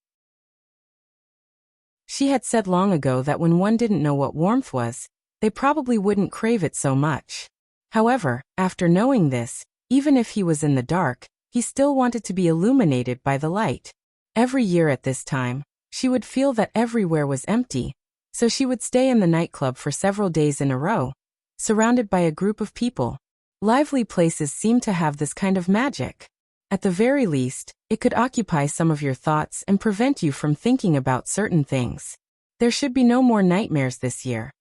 She had said long ago that when one didn't know what warmth was, they probably wouldn't crave it so much. However, after knowing this, even if he was in the dark, he still wanted to be illuminated by the light. Every year at this time, she would feel that everywhere was empty, so she would stay in the nightclub for several days in a row, surrounded by a group of people. Lively places seem to have this kind of magic. At the very least, it could occupy some of your thoughts and prevent you from thinking about certain things. There should be no more nightmares this year.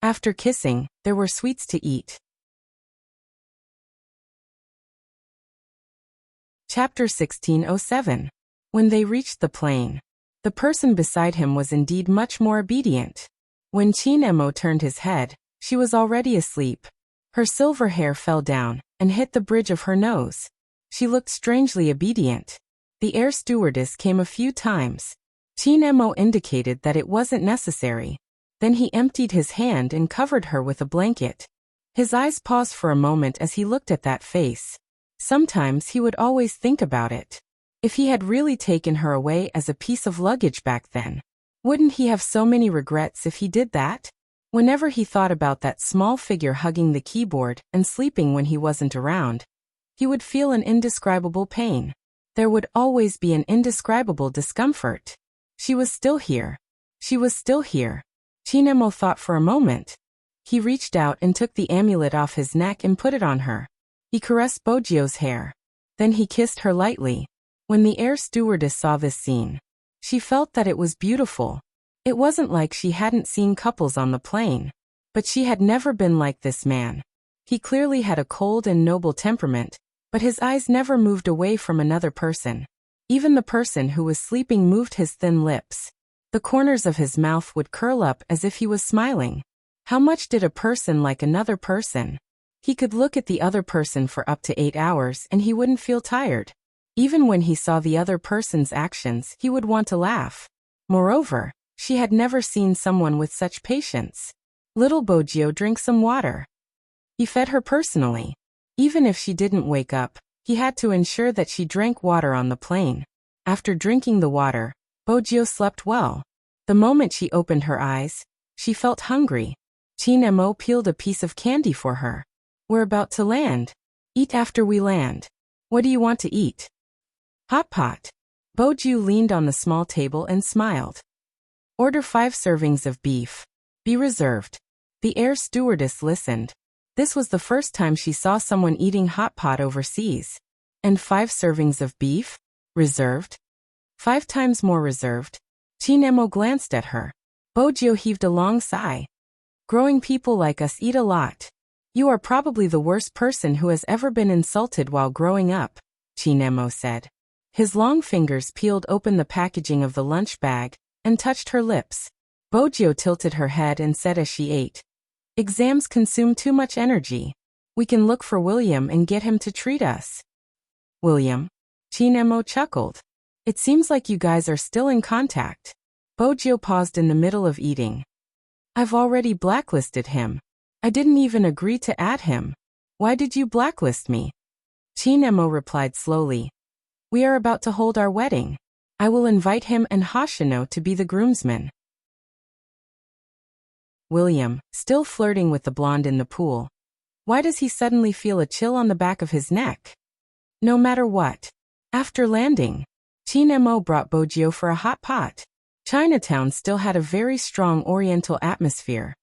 After kissing, there were sweets to eat. Chapter 1607. When they reached the plane, the person beside him was indeed much more obedient. When Chinemo turned his head, she was already asleep. Her silver hair fell down and hit the bridge of her nose. She looked strangely obedient. The air stewardess came a few times. Chinemo indicated that it wasn't necessary. Then he emptied his hand and covered her with a blanket. His eyes paused for a moment as he looked at that face. Sometimes he would always think about it. If he had really taken her away as a piece of luggage back then, wouldn't he have so many regrets if he did that? Whenever he thought about that small figure hugging the keyboard and sleeping when he wasn't around, he would feel an indescribable pain. There would always be an indescribable discomfort. She was still here. She was still here. Chinemo thought for a moment. He reached out and took the amulet off his neck and put it on her. He caressed Bojo's hair. Then he kissed her lightly. When the air stewardess saw this scene, she felt that it was beautiful. It wasn't like she hadn't seen couples on the plane, but she had never been like this man. He clearly had a cold and noble temperament, but his eyes never moved away from another person. Even the person who was sleeping moved his thin lips. The corners of his mouth would curl up as if he was smiling. How much did a person like another person? He could look at the other person for up to 8 hours and he wouldn't feel tired. Even when he saw the other person's actions, he would want to laugh. Moreover, she had never seen someone with such patience. Little Bojo, drink some water. He fed her personally. Even if she didn't wake up, he had to ensure that she drank water on the plane. After drinking the water, Bojo slept well. The moment she opened her eyes, she felt hungry. Chinemo peeled a piece of candy for her. We're about to land. Eat after we land. What do you want to eat? Hot pot. Boju leaned on the small table and smiled. Order 5 servings of beef. Be reserved. The air stewardess listened. This was the first time she saw someone eating hot pot overseas. And 5 servings of beef? Reserved? 5 times more reserved. Chinemo glanced at her. Bojo heaved a long sigh. Growing people like us eat a lot. You are probably the worst person who has ever been insulted while growing up, Chinemo said. His long fingers peeled open the packaging of the lunch bag and touched her lips. Bojo tilted her head and said as she ate, exams consume too much energy. We can look for William and get him to treat us. William? Chinemo chuckled. It seems like you guys are still in contact. Bojo paused in the middle of eating. I've already blacklisted him. I didn't even agree to add him. Why did you blacklist me? Chinemo replied slowly. We are about to hold our wedding. I will invite him and Hoshino to be the groomsmen. William, still flirting with the blonde in the pool. Why does he suddenly feel a chill on the back of his neck? No matter what. After landing, Chinemo brought Bojo for a hot pot. Chinatown still had a very strong oriental atmosphere.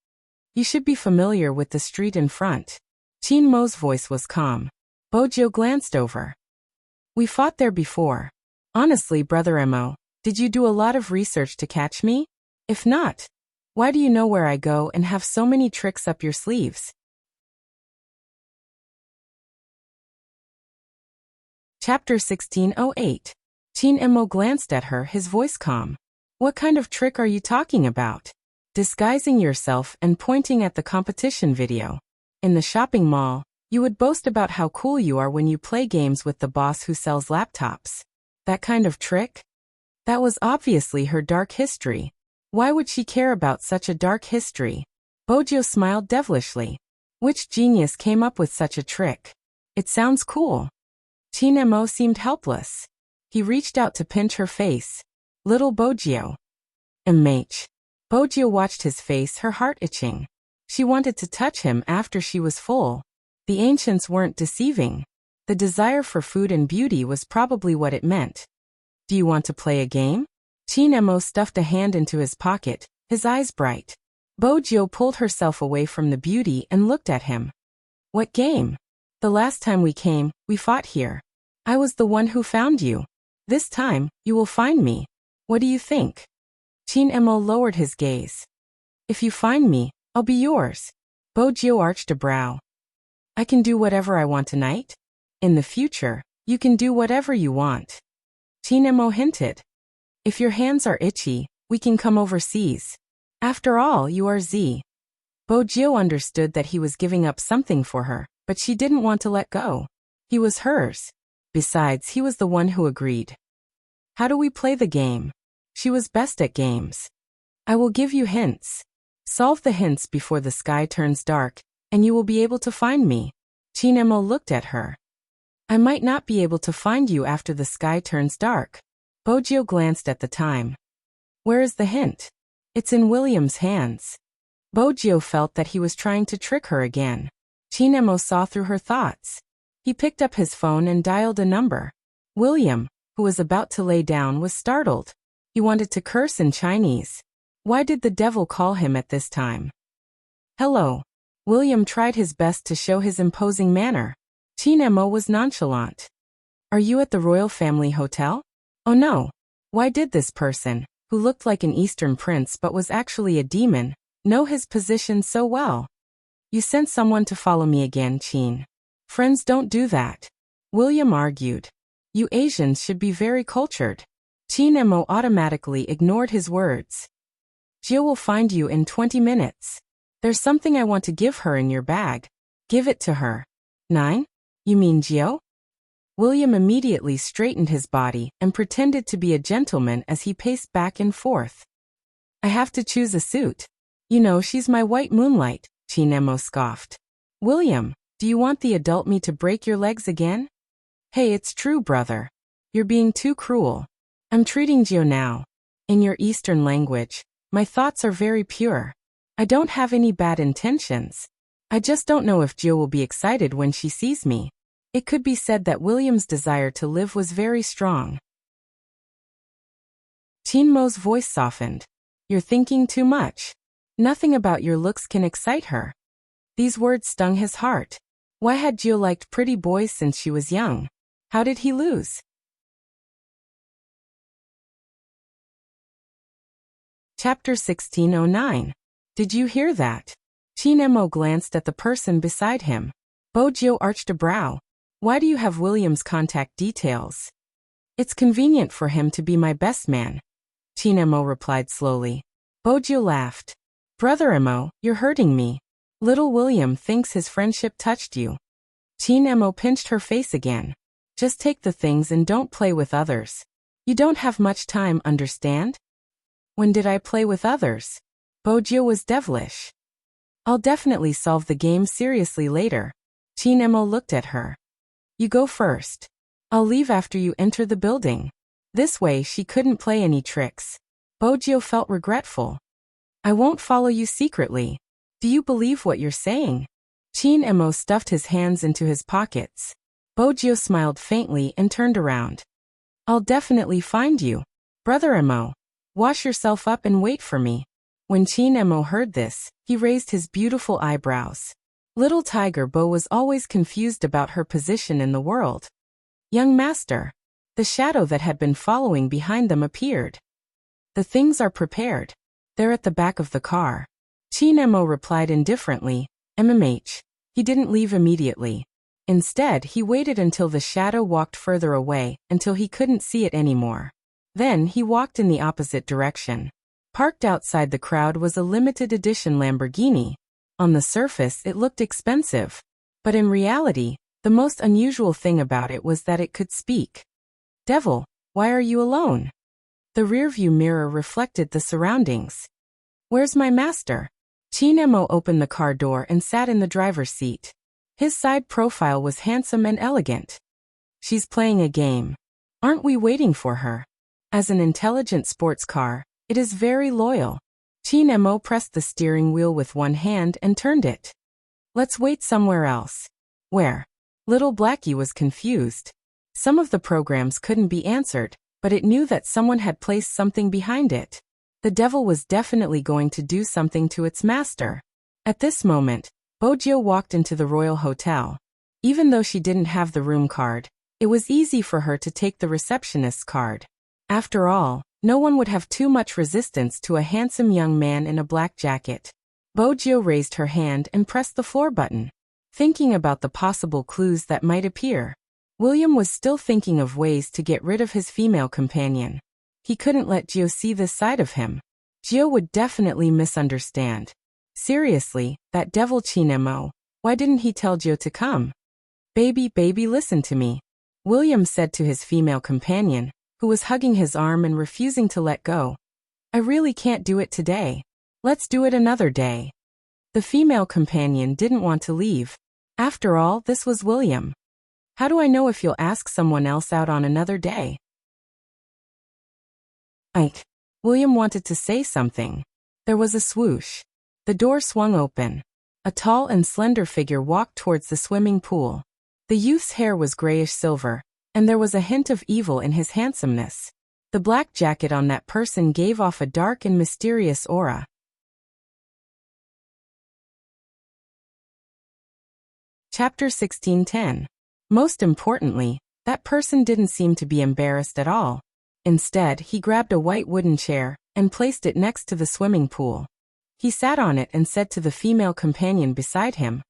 You should be familiar with the street in front. Chinmo's voice was calm. Bojo glanced over. We fought there before. Honestly, Brother Emo, did you do a lot of research to catch me? If not, why do you know where I go and have so many tricks up your sleeves? Chapter 1608. Chinemo glanced at her, his voice calm. What kind of trick are you talking about? Disguising yourself and pointing at the competition video. In the shopping mall, you would boast about how cool you are when you play games with the boss who sells laptops. That kind of trick? That was obviously her dark history. Why would she care about such a dark history? Bojo smiled devilishly. Which genius came up with such a trick? It sounds cool. Chinemo seemed helpless. He reached out to pinch her face. Little Bojo. Immersing. Bojo watched his face, her heart itching. She wanted to touch him after she was full. The ancients weren't deceiving. The desire for food and beauty was probably what it meant. Do you want to play a game? Chinemo stuffed a hand into his pocket, his eyes bright. Bojo pulled herself away from the beauty and looked at him. What game? The last time we came, we fought here. I was the one who found you. This time, you will find me. What do you think? Chinemo lowered his gaze. If you find me, I'll be yours. Bojo arched a brow. I can do whatever I want tonight? In the future, you can do whatever you want. Chinemo hinted. If your hands are itchy, we can come overseas. After all, you are Z. Bojo understood that he was giving up something for her, but she didn't want to let go. He was hers. Besides, he was the one who agreed. How do we play the game? She was best at games. I will give you hints. Solve the hints before the sky turns dark, and you will be able to find me. Chinemo looked at her. I might not be able to find you after the sky turns dark. Bojo glanced at the time. Where is the hint? It's in William's hands. Bojo felt that he was trying to trick her again. Chinemo saw through her thoughts. He picked up his phone and dialed a number. William, who was about to lay down, was startled. He wanted to curse in Chinese. Why did the devil call him at this time? Hello. William tried his best to show his imposing manner. Chinemo was nonchalant. Are you at the royal family hotel? Oh no. Why did this person, who looked like an Eastern prince but was actually a demon, know his position so well? You sent someone to follow me again, Chin. Friends don't do that. William argued. You Asians should be very cultured. Chinemo automatically ignored his words. Jill will find you in 20 minutes. There's something I want to give her in your bag. Give it to her. 9? You mean Gio? William immediately straightened his body and pretended to be a gentleman as he paced back and forth. I have to choose a suit. You know she's my white moonlight, Chinemo scoffed. William, do you want the adult me to break your legs again? Hey, it's true, brother. You're being too cruel. I'm treating Gio now. In your Eastern language, my thoughts are very pure. I don't have any bad intentions. I just don't know if Gio will be excited when she sees me. It could be said that William's desire to live was very strong. Teen Mo's voice softened. You're thinking too much. Nothing about your looks can excite her. These words stung his heart. Why had Gio liked pretty boys since she was young? How did he lose? Chapter 1609. Did you hear that? Teen Mo glanced at the person beside him. Gio arched a brow. Why do you have William's contact details? It's convenient for him to be my best man. Teen Mo replied slowly. Gio laughed. Brother Mo, you're hurting me. Little William thinks his friendship touched you. Teen Mo pinched her face again. Just take the things and don't play with others. You don't have much time, understand? When did I play with others? Gio was devilish. I'll definitely solve the game seriously later. Teen Mo looked at her. You go first. I'll leave after you enter the building. This way she couldn't play any tricks. Gio felt regretful. I won't follow you secretly. Do you believe what you're saying? Teen Mo stuffed his hands into his pockets. Gio smiled faintly and turned around. I'll definitely find you. Brother Mo. Wash yourself up and wait for me. When Teen Mo heard this, he raised his beautiful eyebrows. Little Tiger Bo was always confused about her position in the world. Young master. The shadow that had been following behind them appeared. The things are prepared. They're at the back of the car. Teen Mo replied indifferently, MMH. He didn't leave immediately. Instead, he waited until the shadow walked further away, until he couldn't see it anymore. Then he walked in the opposite direction. Parked outside the crowd was a limited edition Lamborghini. On the surface, it looked expensive. But in reality, the most unusual thing about it was that it could speak. Devil, why are you alone? The rearview mirror reflected the surroundings. Where's my master? Teen Mo opened the car door and sat in the driver's seat. His side profile was handsome and elegant. She's playing a game. Aren't we waiting for her? As an intelligent sports car, it is very loyal. Teen Mo pressed the steering wheel with one hand and turned it. Let's wait somewhere else. Where? Little Blackie was confused. Some of the programs couldn't be answered, but it knew that someone had placed something behind it. The devil was definitely going to do something to its master. At this moment, Gio walked into the Royal Hotel. Even though she didn't have the room card, it was easy for her to take the receptionist's card. After all, no one would have too much resistance to a handsome young man in a black jacket. Gio raised her hand and pressed the floor button, thinking about the possible clues that might appear. William was still thinking of ways to get rid of his female companion. He couldn't let Gio see this side of him. Gio would definitely misunderstand. Seriously, that devil Teen Mo, why didn't he tell Gio to come? Baby, listen to me, William said to his female companion, who was hugging his arm and refusing to let go. I really can't do it today. Let's do it another day. The female companion didn't want to leave. After all, this was William. How do I know if you'll ask someone else out on another day? Ike. William wanted to say something. There was a swoosh. The door swung open. A tall and slender figure walked towards the swimming pool. The youth's hair was grayish-silver, and there was a hint of evil in his handsomeness. The black jacket on that person gave off a dark and mysterious aura. Chapter 1610. Most importantly, that person didn't seem to be embarrassed at all. Instead, he grabbed a white wooden chair and placed it next to the swimming pool. He sat on it and said to the female companion beside him,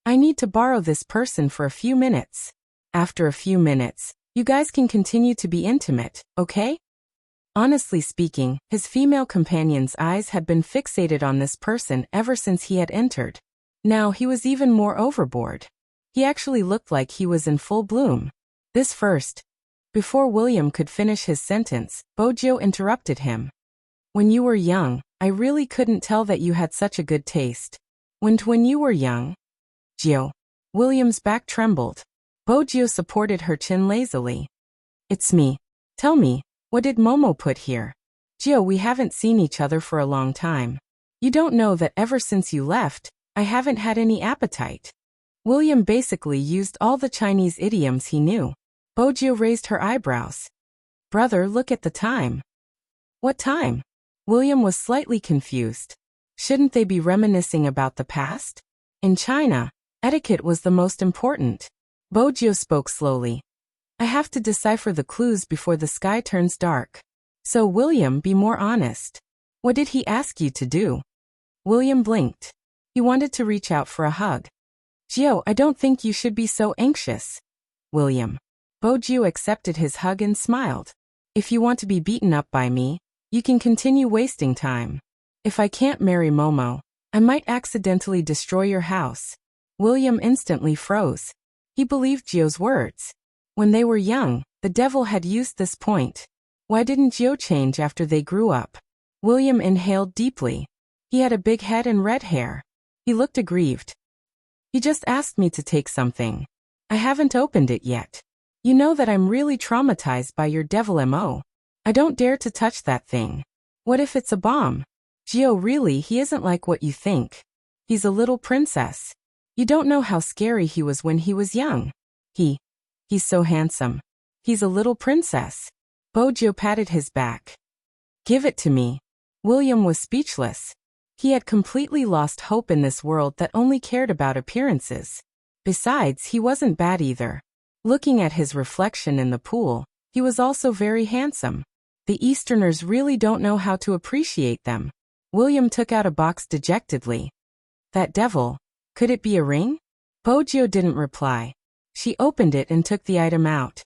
I need to borrow this person for a few minutes. After a few minutes, you guys can continue to be intimate, okay? Honestly speaking, his female companion's eyes had been fixated on this person ever since he had entered. Now he was even more overboard. He actually looked like he was in full bloom. This first. Before William could finish his sentence, Gio interrupted him. When you were young, I really couldn't tell that you had such a good taste. When you were young? Gio. William's back trembled. Gio supported her chin lazily. It's me. Tell me, what did Momo put here? Gio, we haven't seen each other for a long time. You don't know that ever since you left, I haven't had any appetite. William basically used all the Chinese idioms he knew. Gio raised her eyebrows. Brother, look at the time. What time? William was slightly confused. Shouldn't they be reminiscing about the past? In China, etiquette was the most important. Bojo spoke slowly. I have to decipher the clues before the sky turns dark. So William, be more honest. What did he ask you to do? William blinked. He wanted to reach out for a hug. Gio, I don't think you should be so anxious. William. Bojo accepted his hug and smiled. If you want to be beaten up by me, you can continue wasting time. If I can't marry Momo, I might accidentally destroy your house. William instantly froze. He believed Gio's words. When they were young, the devil had used this point. Why didn't Gio change after they grew up? William inhaled deeply. He had a big head and red hair. He looked aggrieved. He just asked me to take something. I haven't opened it yet. You know that I'm really traumatized by your devil MO. I don't dare to touch that thing. What if it's a bomb? Gio, really, he isn't like what you think. He's a little princess. You don't know how scary he was when he was young. He's so handsome. He's a little princess. Bojo patted his back. Give it to me. William was speechless. He had completely lost hope in this world that only cared about appearances. Besides, he wasn't bad either. Looking at his reflection in the pool, he was also very handsome. The Easterners really don't know how to appreciate them. William took out a box dejectedly. That devil, could it be a ring? Bojo didn't reply. She opened it and took the item out.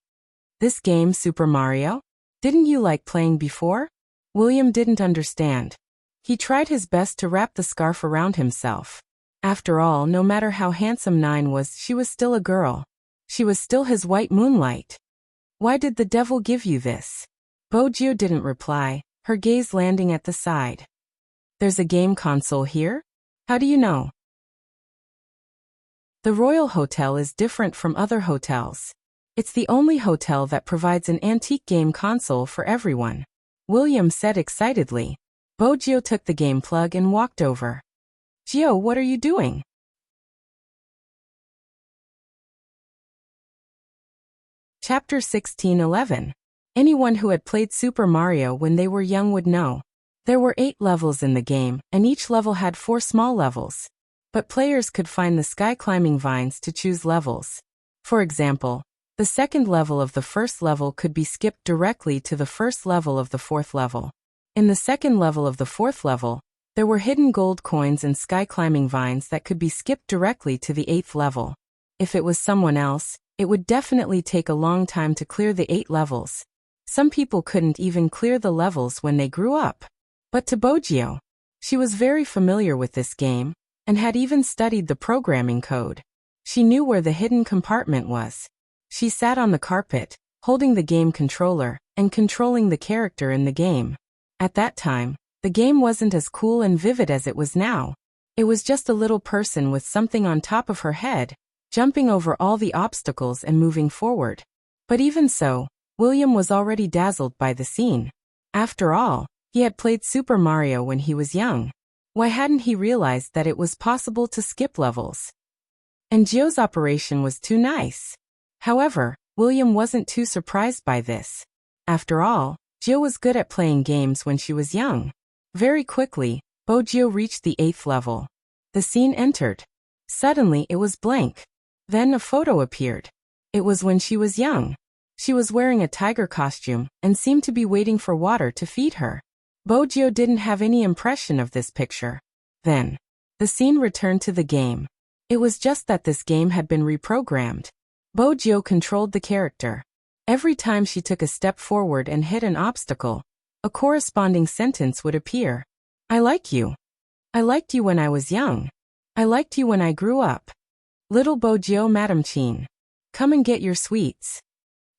This game, Super Mario? Didn't you like playing before? William didn't understand. He tried his best to wrap the scarf around himself. After all, no matter how handsome Nine was, she was still a girl. She was still his white moonlight. Why did the devil give you this? Bojo didn't reply, her gaze landing at the side. There's a game console here? How do you know? The Royal Hotel is different from other hotels. It's the only hotel that provides an antique game console for everyone. William said excitedly. Bojo took the game plug and walked over. Gio, what are you doing? Chapter 16:11. Anyone who had played Super Mario when they were young would know. There were 8 levels in the game, and each level had 4 small levels. But players could find the sky-climbing vines to choose levels. For example, the second level of the first level could be skipped directly to the first level of the fourth level. In the second level of the fourth level, there were hidden gold coins and sky-climbing vines that could be skipped directly to the 8th level. If it was someone else, it would definitely take a long time to clear the 8 levels. Some people couldn't even clear the levels when they grew up. But to Bojo, she was very familiar with this game, and had even studied the programming code. She knew where the hidden compartment was. She sat on the carpet, holding the game controller, and controlling the character in the game. At that time, the game wasn't as cool and vivid as it was now. It was just a little person with something on top of her head, jumping over all the obstacles and moving forward. But even so, William was already dazzled by the scene. After all, he had played Super Mario when he was young. Why hadn't he realized that it was possible to skip levels? And Gio's operation was too nice. However, William wasn't too surprised by this. After all, Gio was good at playing games when she was young. Very quickly, Bojo reached the 8th level. The scene entered. Suddenly it was blank. Then a photo appeared. It was when she was young. She was wearing a tiger costume and seemed to be waiting for water to feed her. Bojo didn't have any impression of this picture. Then, the scene returned to the game. It was just that this game had been reprogrammed. Bojo controlled the character. Every time she took a step forward and hit an obstacle, a corresponding sentence would appear. I like you. I liked you when I was young. I liked you when I grew up. Little Bojo, Madam Chin. Come and get your sweets.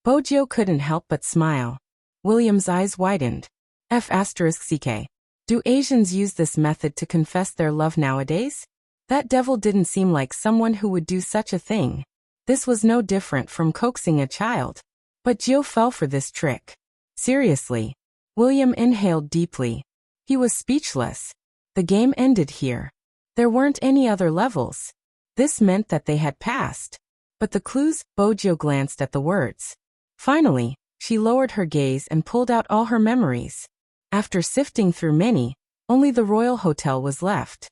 Bojo couldn't help but smile. William's eyes widened. F***ck. Do Asians use this method to confess their love nowadays? That devil didn't seem like someone who would do such a thing. This was no different from coaxing a child. But Gio fell for this trick. Seriously. William inhaled deeply. He was speechless. The game ended here. There weren't any other levels. This meant that they had passed. But the clues, Bojo glanced at the words. Finally, she lowered her gaze and pulled out all her memories. After sifting through many, only the Royal Hotel was left.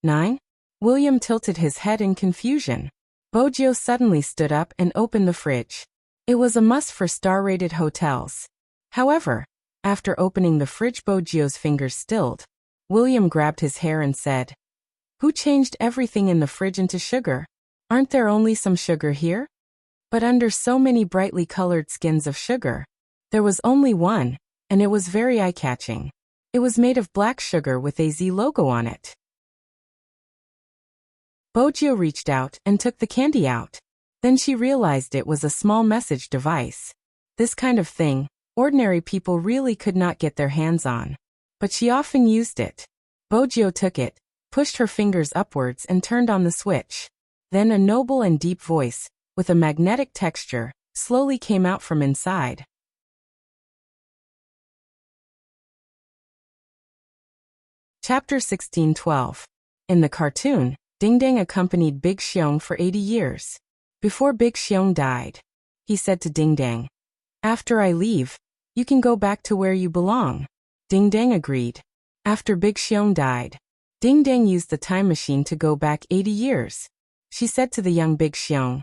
9. William tilted his head in confusion. Bojio suddenly stood up and opened the fridge. It was a must for star-rated hotels. However, after opening the fridge, Bojio's fingers stilled. William grabbed his hair and said, "Who changed everything in the fridge into sugar? Aren't there only some sugar here?" But under so many brightly colored skins of sugar, there was only one, and it was very eye-catching. It was made of black sugar with a Z logo on it. Bojio reached out and took the candy out. Then she realized it was a small message device. This kind of thing, ordinary people really could not get their hands on. But she often used it. Bojio took it, pushed her fingers upwards and turned on the switch. Then a noble and deep voice, with a magnetic texture, slowly came out from inside. Chapter 16:12. In the cartoon, Ding Dang accompanied Big Xiong for 80 years. Before Big Xiong died, he said to Ding Dang, "After I leave, you can go back to where you belong." Ding Dang agreed. After Big Xiong died, Ding Dang used the time machine to go back 80 years. She said to the young Big Xiong,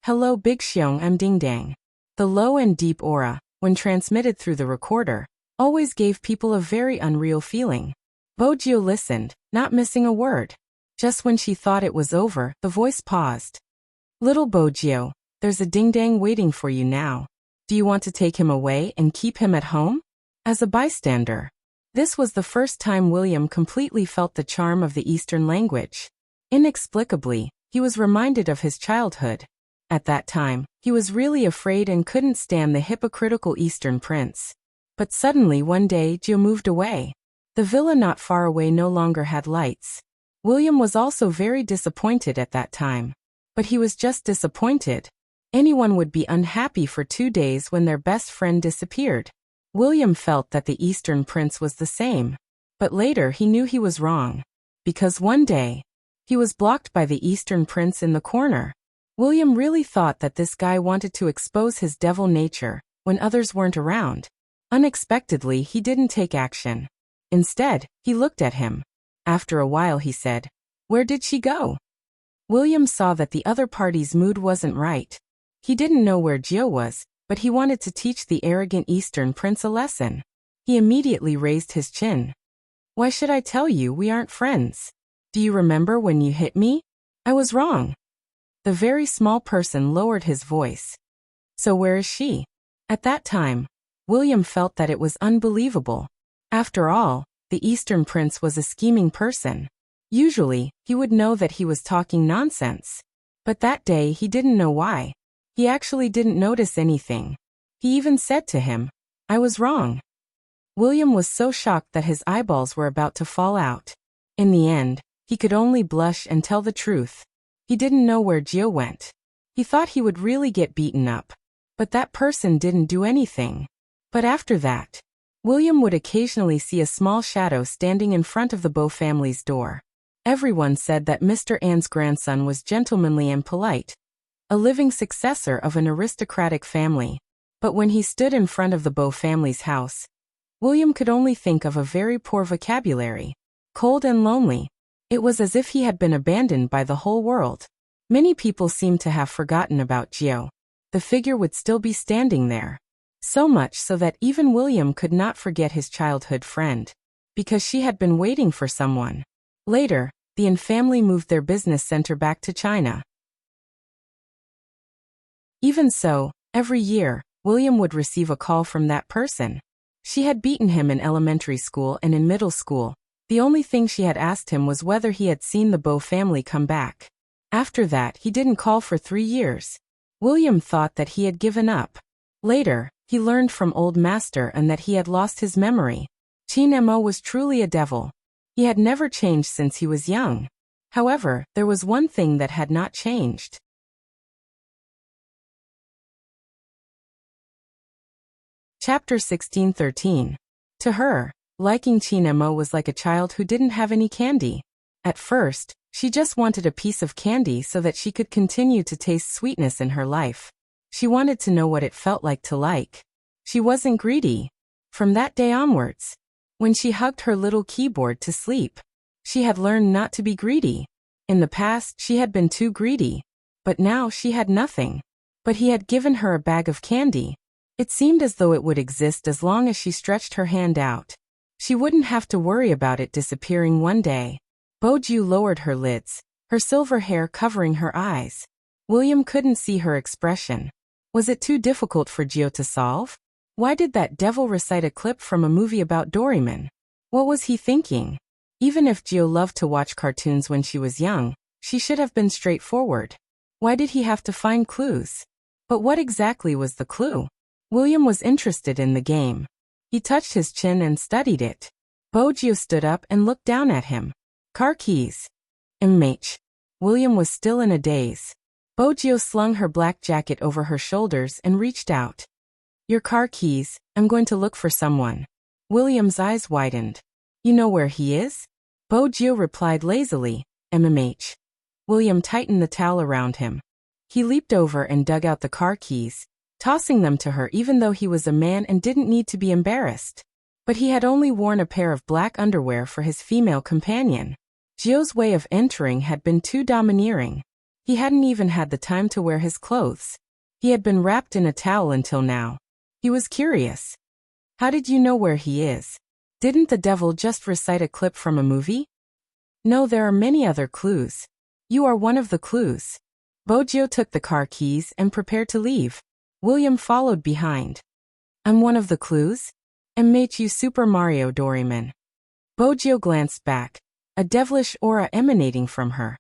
"Hello Big Xiong, I'm Ding Dang." The low and deep aura, when transmitted through the recorder, always gave people a very unreal feeling. Bojio listened, not missing a word. Just when she thought it was over, the voice paused. "Little Bojio, there's a Ding Dang waiting for you now. Do you want to take him away and keep him at home?" As a bystander, this was the first time William completely felt the charm of the Eastern language. Inexplicably, he was reminded of his childhood. At that time, he was really afraid and couldn't stand the hypocritical Eastern prince. But suddenly one day Gio moved away. The villa not far away no longer had lights. William was also very disappointed at that time. But he was just disappointed. Anyone would be unhappy for 2 days when their best friend disappeared. William felt that the Eastern prince was the same. But later he knew he was wrong. Because one day, he was blocked by the Eastern prince in the corner. William really thought that this guy wanted to expose his devil nature when others weren't around. Unexpectedly, he didn't take action. Instead, he looked at him. After a while he said, "Where did she go?" William saw that the other party's mood wasn't right. He didn't know where Gio was, but he wanted to teach the arrogant Eastern prince a lesson. He immediately raised his chin. "Why should I tell you we aren't friends? Do you remember when you hit me? I was wrong." The very small person lowered his voice. "So where is she?" At that time, William felt that it was unbelievable. After all, the Eastern prince was a scheming person. Usually, he would know that he was talking nonsense. But that day he didn't know why. He actually didn't notice anything. He even said to him, "I was wrong." William was so shocked that his eyeballs were about to fall out. In the end, he could only blush and tell the truth. He didn't know where Gio went. He thought he would really get beaten up. But that person didn't do anything. But after that, William would occasionally see a small shadow standing in front of the Bo family's door. Everyone said that Mr. An's grandson was gentlemanly and polite, a living successor of an aristocratic family. But when he stood in front of the Bo family's house, William could only think of a very poor vocabulary, cold and lonely. It was as if he had been abandoned by the whole world. Many people seemed to have forgotten about Gio. The figure would still be standing there. So much so that even William could not forget his childhood friend, because she had been waiting for someone. Later, the An family moved their business center back to China. Even so, every year, William would receive a call from that person. She had beaten him in elementary school and in middle school. The only thing she had asked him was whether he had seen the Bo family come back. After that, he didn't call for 3 years. William thought that he had given up. Later, he learned from old master and that he had lost his memory. Chin Mo was truly a devil. He had never changed since he was young. However, there was one thing that had not changed. Chapter 16:13. To her, liking Chin Mo was like a child who didn't have any candy. At first, she just wanted a piece of candy so that she could continue to taste sweetness in her life. She wanted to know what it felt like to like. She wasn't greedy. From that day onwards, when she hugged her little keyboard to sleep. She had learned not to be greedy. In the past, she had been too greedy. But now she had nothing. But he had given her a bag of candy. It seemed as though it would exist as long as she stretched her hand out. She wouldn't have to worry about it disappearing one day. Boju lowered her lids, her silver hair covering her eyes. William couldn't see her expression. Was it too difficult for Gio to solve? Why did that devil recite a clip from a movie about Doraemon? What was he thinking? Even if Gio loved to watch cartoons when she was young, she should have been straightforward. Why did he have to find clues? But what exactly was the clue? William was interested in the game. He touched his chin and studied it. Boju stood up and looked down at him. Car keys. Immersing. William was still in a daze. Boju slung her black jacket over her shoulders and reached out. Your car keys, I'm going to look for someone. William's eyes widened. You know where he is? Boju replied lazily, Immersing. William tightened the towel around him. He leaped over and dug out the car keys, tossing them to her even though he was a man and didn't need to be embarrassed. But he had only worn a pair of black underwear for his female companion. Gio's way of entering had been too domineering. He hadn't even had the time to wear his clothes. He had been wrapped in a towel until now. He was curious. How did you know where he is? Didn't the devil just recite a clip from a movie? No, there are many other clues. You are one of the clues. Boju took the car keys and prepared to leave. William followed behind. I'm one of the clues? Immersing Super Mario Doraemon. Boju glanced back, a devilish aura emanating from her.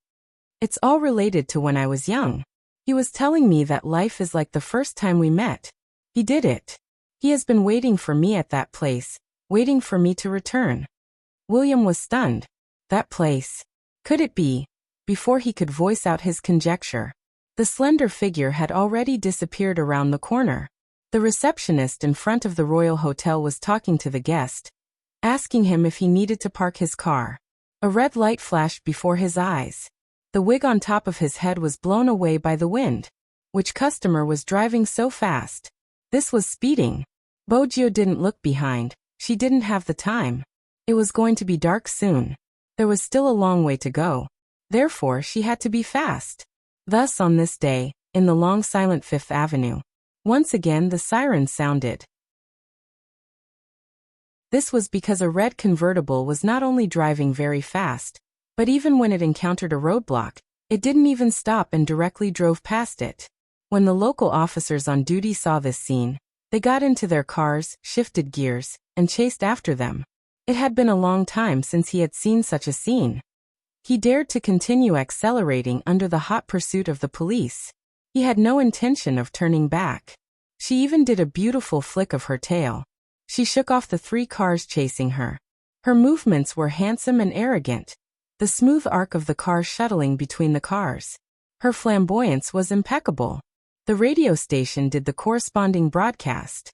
It's all related to when I was young. He was telling me that life is like the first time we met. He did it. He has been waiting for me at that place, waiting for me to return. William was stunned. That place. Could it be? Before he could voice out his conjecture, the slender figure had already disappeared around the corner. The receptionist in front of the Royal Hotel was talking to the guest, asking him if he needed to park his car. A red light flashed before his eyes. The wig on top of his head was blown away by the wind. Which customer was driving so fast? This was speeding. Boju didn't look behind. She didn't have the time. It was going to be dark soon. There was still a long way to go. Therefore, she had to be fast. Thus, on this day, in the long silent Fifth Avenue, once again the siren sounded. This was because a red convertible was not only driving very fast, but even when it encountered a roadblock, it didn't even stop and directly drove past it. When the local officers on duty saw this scene, they got into their cars, shifted gears, and chased after them. It had been a long time since he had seen such a scene. He dared to continue accelerating under the hot pursuit of the police. He had no intention of turning back. She even did a beautiful flick of her tail. She shook off the 3 cars chasing her. Her movements were handsome and arrogant, the smooth arc of the car shuttling between the cars. Her flamboyance was impeccable. The radio station did the corresponding broadcast.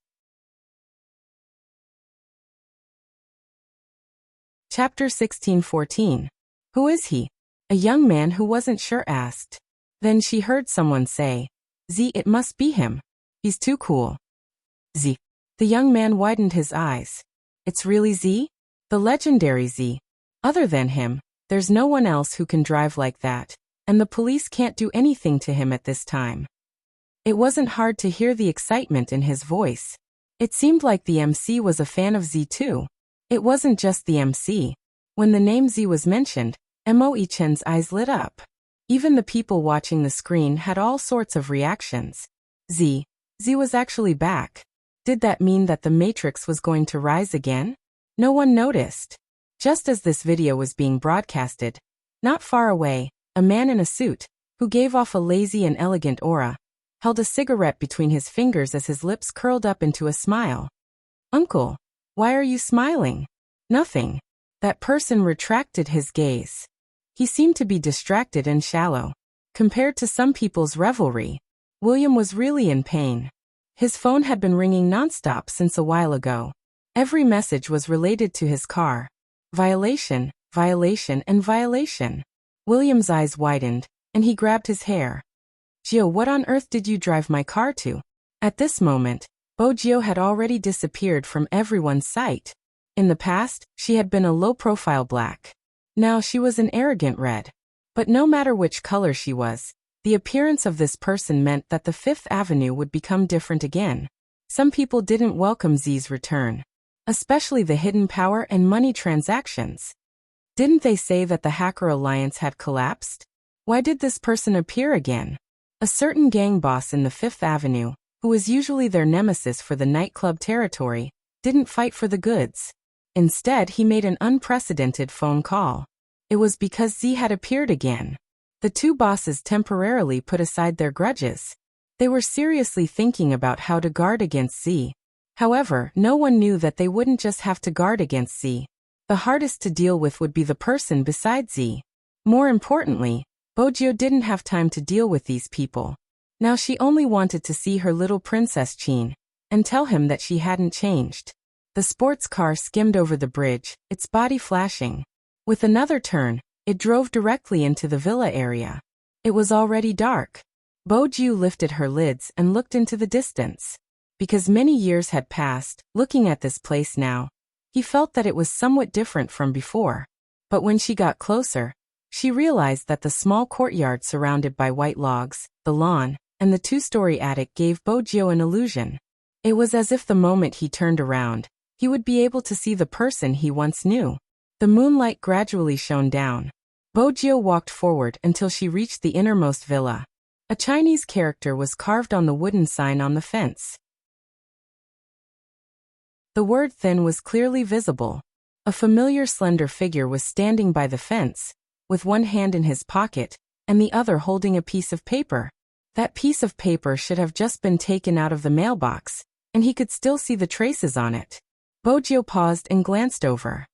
Chapter 16:14. Who is he? A young man who wasn't sure asked. Then she heard someone say, Z, it must be him. He's too cool. Z. The young man widened his eyes. It's really Z? The legendary Z. Other than him, there's no one else who can drive like that, and the police can't do anything to him at this time. It wasn't hard to hear the excitement in his voice. It seemed like the MC was a fan of Z too. It wasn't just the MC. When the name Z was mentioned, Mo-chen's eyes lit up. Even the people watching the screen had all sorts of reactions. Z was actually back. Did that mean that the Matrix was going to rise again? No one noticed. Just as this video was being broadcasted, not far away, a man in a suit, who gave off a lazy and elegant aura, held a cigarette between his fingers as his lips curled up into a smile. Uncle, why are you smiling? Nothing. That person retracted his gaze. He seemed to be distracted and shallow. Compared to some people's revelry, William was really in pain. His phone had been ringing nonstop since a while ago. Every message was related to his car. Violation, violation, and violation. William's eyes widened, and he grabbed his hair. Gio, what on earth did you drive my car to? At this moment, Boju had already disappeared from everyone's sight. In the past, she had been a low-profile black. Now she was an arrogant red. But no matter which color she was, the appearance of this person meant that the Fifth Avenue would become different again. Some people didn't welcome Z's return, especially the hidden power and money transactions. Didn't they say that the hacker alliance had collapsed? Why did this person appear again? A certain gang boss in the Fifth Avenue, who was usually their nemesis for the nightclub territory, didn't fight for the goods. Instead, he made an unprecedented phone call. It was because Z had appeared again. The two bosses temporarily put aside their grudges. They were seriously thinking about how to guard against Z. However, no one knew that they wouldn't just have to guard against Z. The hardest to deal with would be the person beside Z. More importantly, Bojio didn't have time to deal with these people. Now she only wanted to see her little princess Chin and tell him that she hadn't changed. The sports car skimmed over the bridge, its body flashing. With another turn, it drove directly into the villa area. It was already dark. Bojio lifted her lids and looked into the distance. Because many years had passed, looking at this place now, he felt that it was somewhat different from before. But when she got closer, she realized that the small courtyard surrounded by white logs, the lawn, and the two-story attic gave Bojio an illusion. It was as if the moment he turned around, he would be able to see the person he once knew. The moonlight gradually shone down. Bojio walked forward until she reached the innermost villa. A Chinese character was carved on the wooden sign on the fence. The word "thin" was clearly visible. A familiar slender figure was standing by the fence, with one hand in his pocket, and the other holding a piece of paper. That piece of paper should have just been taken out of the mailbox, and he could still see the traces on it. Bojio paused and glanced over.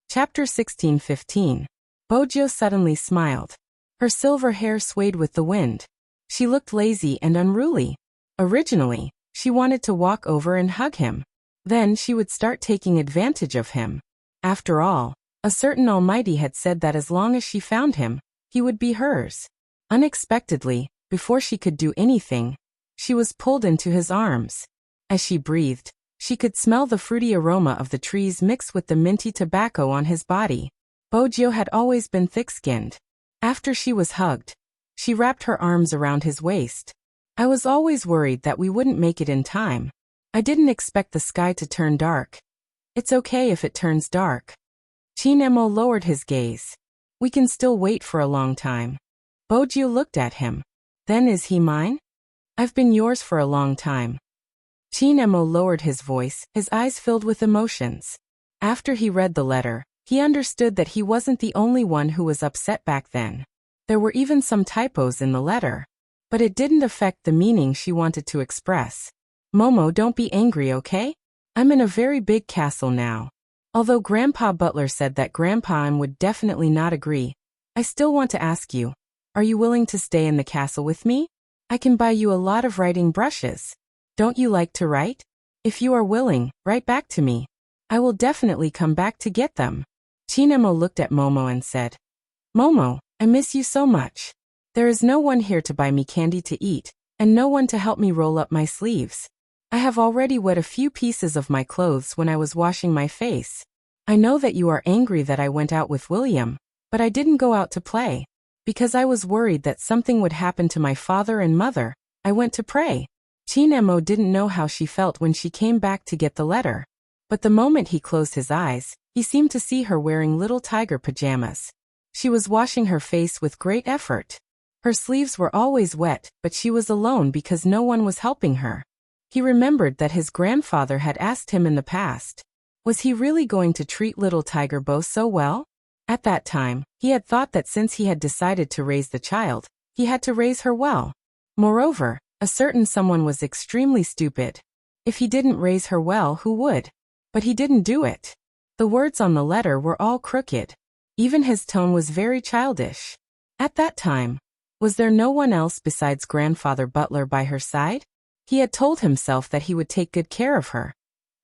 Chapter 16:15. Bojio suddenly smiled. Her silver hair swayed with the wind. She looked lazy and unruly. Originally, she wanted to walk over and hug him. Then she would start taking advantage of him. After all, a certain Almighty had said that as long as she found him, he would be hers. Unexpectedly, before she could do anything, she was pulled into his arms. As she breathed, she could smell the fruity aroma of the trees mixed with the minty tobacco on his body. Bojio had always been thick-skinned. After she was hugged, she wrapped her arms around his waist. I was always worried that we wouldn't make it in time. I didn't expect the sky to turn dark. It's okay if it turns dark. Chinemo lowered his gaze. We can still wait for a long time. Bojio looked at him. Then is he mine? I've been yours for a long time. Chinemo lowered his voice, his eyes filled with emotions. After he read the letter, he understood that he wasn't the only one who was upset back then. There were even some typos in the letter. But it didn't affect the meaning she wanted to express. Momo, don't be angry, okay? I'm in a very big castle now. Although Grandpa Butler said that Grandpa M would definitely not agree, I still want to ask you, are you willing to stay in the castle with me? I can buy you a lot of writing brushes. Don't you like to write? If you are willing, write back to me. I will definitely come back to get them. Chinemo looked at Momo and said, Momo, I miss you so much. There is no one here to buy me candy to eat, and no one to help me roll up my sleeves. I have already wet a few pieces of my clothes when I was washing my face. I know that you are angry that I went out with William, but I didn't go out to play. Because I was worried that something would happen to my father and mother, I went to pray. Chinemo didn't know how she felt when she came back to get the letter. But the moment he closed his eyes, he seemed to see her wearing little tiger pajamas. She was washing her face with great effort. Her sleeves were always wet, but she was alone because no one was helping her. He remembered that his grandfather had asked him in the past, was he really going to treat little Tiger Bo so well? At that time, he had thought that since he had decided to raise the child, he had to raise her well. Moreover, a certain someone was extremely stupid. If he didn't raise her well, who would? But he didn't do it. The words on the letter were all crooked. Even his tone was very childish. At that time, was there no one else besides Grandfather Butler by her side? He had told himself that he would take good care of her.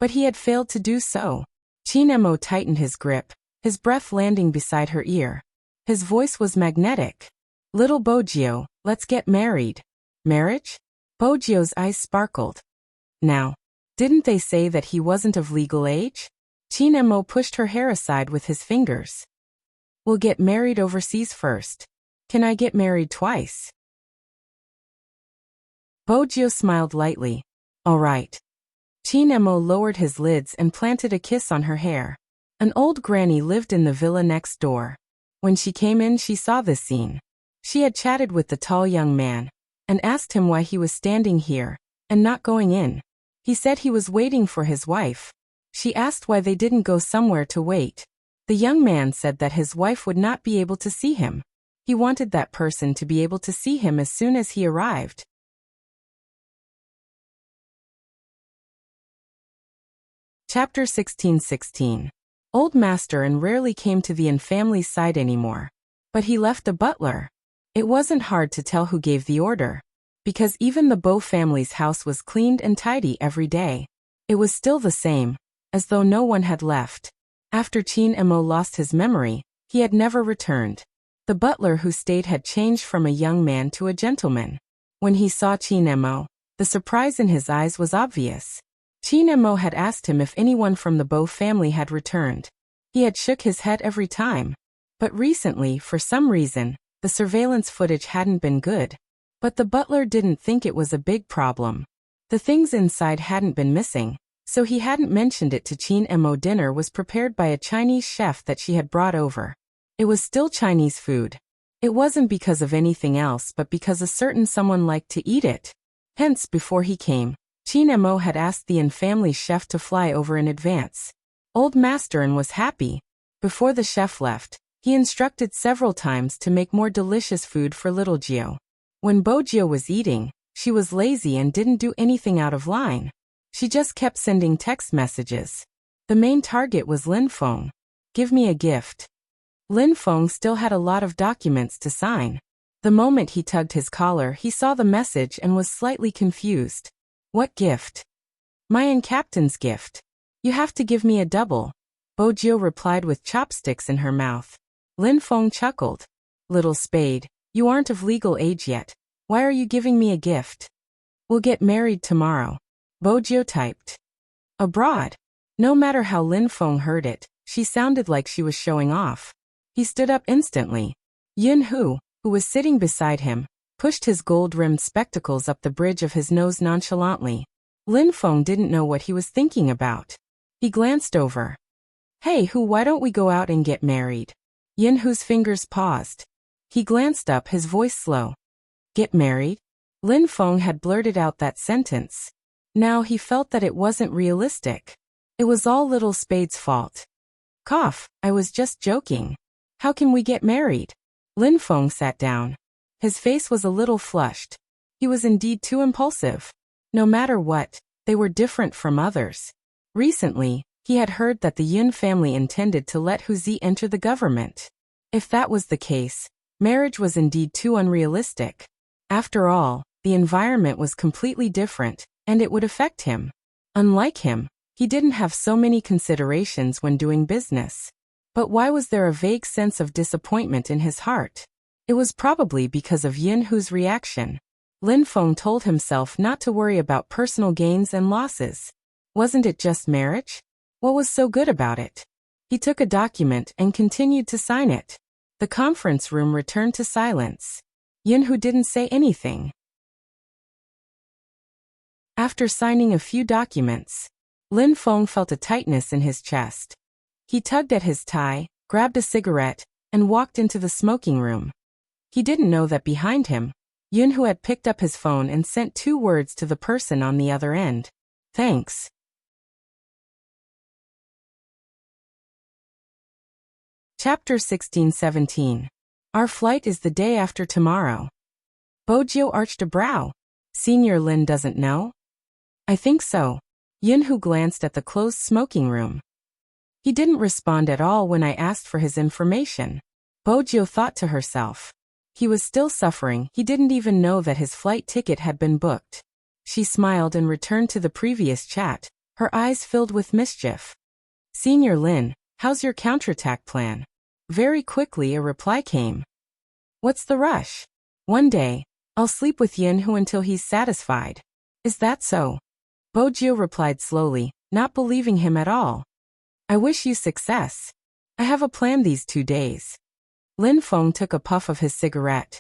But he had failed to do so. Chinemo tightened his grip, his breath landing beside her ear. His voice was magnetic. Little Bojio, let's get married. Marriage? Bojio's eyes sparkled. Now, didn't they say that he wasn't of legal age? Chin Emo pushed her hair aside with his fingers. We'll get married overseas first. Can I get married twice? Bojio smiled lightly. All right. Chin Emo lowered his lids and planted a kiss on her hair. An old granny lived in the villa next door. When she came in, she saw this scene. She had chatted with the tall young man and asked him why he was standing here and not going in. He said he was waiting for his wife. She asked why they didn't go somewhere to wait. The young man said that his wife would not be able to see him. He wanted that person to be able to see him as soon as he arrived. Chapter 16:16. Old Master and rarely came to the Yin family's side anymore. But he left a butler. It wasn't hard to tell who gave the order, because even the Bo family's house was cleaned and tidy every day. It was still the same, as though no one had left. After Chin Emo lost his memory, he had never returned. The butler who stayed had changed from a young man to a gentleman. When he saw Chin Emo, the surprise in his eyes was obvious. Chin Emo had asked him if anyone from the Bo family had returned. He had shook his head every time. But recently, for some reason, the surveillance footage hadn't been good. But the butler didn't think it was a big problem. The things inside hadn't been missing, so he hadn't mentioned it to Chin Emo. Dinner was prepared by a Chinese chef that she had brought over. It was still Chinese food. It wasn't because of anything else but because a certain someone liked to eat it. Hence, before he came, Chin Emo had asked the Yin family chef to fly over in advance. Old Master Yin was happy. Before the chef left, he instructed several times to make more delicious food for little Gio. When Bojio was eating, she was lazy and didn't do anything out of line. She just kept sending text messages. The main target was Lin Feng. Give me a gift. Lin Feng still had a lot of documents to sign. The moment he tugged his collar, he saw the message and was slightly confused. What gift? My captain's gift. You have to give me a double. Bojio replied with chopsticks in her mouth. Lin Feng chuckled. Little spade, you aren't of legal age yet. Why are you giving me a gift? We'll get married tomorrow. Bojio typed. Abroad. No matter how Lin Feng heard it, she sounded like she was showing off. He stood up instantly. Yun Hu, who was sitting beside him, pushed his gold-rimmed spectacles up the bridge of his nose nonchalantly. Lin Feng didn't know what he was thinking about. He glanced over. Hey Hu, why don't we go out and get married? Yun Hu's fingers paused. He glanced up, his voice slow. Get married? Lin Feng had blurted out that sentence. Now he felt that it wasn't realistic. It was all Little Spade's fault. Cough, I was just joking. How can we get married? Lin Feng sat down. His face was a little flushed. He was indeed too impulsive. No matter what, they were different from others. Recently, he had heard that the Yun family intended to let Huzi enter the government. If that was the case, marriage was indeed too unrealistic. After all, the environment was completely different, and it would affect him. Unlike him, he didn't have so many considerations when doing business. But why was there a vague sense of disappointment in his heart? It was probably because of Yun Hu's reaction. Lin Feng told himself not to worry about personal gains and losses. Wasn't it just marriage? What was so good about it? He took a document and continued to sign it. The conference room returned to silence. Yun Hu didn't say anything. After signing a few documents, Lin Feng felt a tightness in his chest. He tugged at his tie, grabbed a cigarette, and walked into the smoking room. He didn't know that behind him, Yun Hu had picked up his phone and sent 2 words to the person on the other end. Thanks. Chapter 16:17. Our flight is the day after tomorrow. Bojio arched a brow. Senior Lin doesn't know? I think so. Yun Hu glanced at the closed smoking room. He didn't respond at all when I asked for his information. Bojio thought to herself. He was still suffering, he didn't even know that his flight ticket had been booked. She smiled and returned to the previous chat, her eyes filled with mischief. Senior Lin, how's your counterattack plan? Very quickly a reply came. What's the rush? One day, I'll sleep with Yinhu until he's satisfied. Is that so? Bojio replied slowly, not believing him at all. I wish you success. I have a plan these 2 days. Lin Feng took a puff of his cigarette.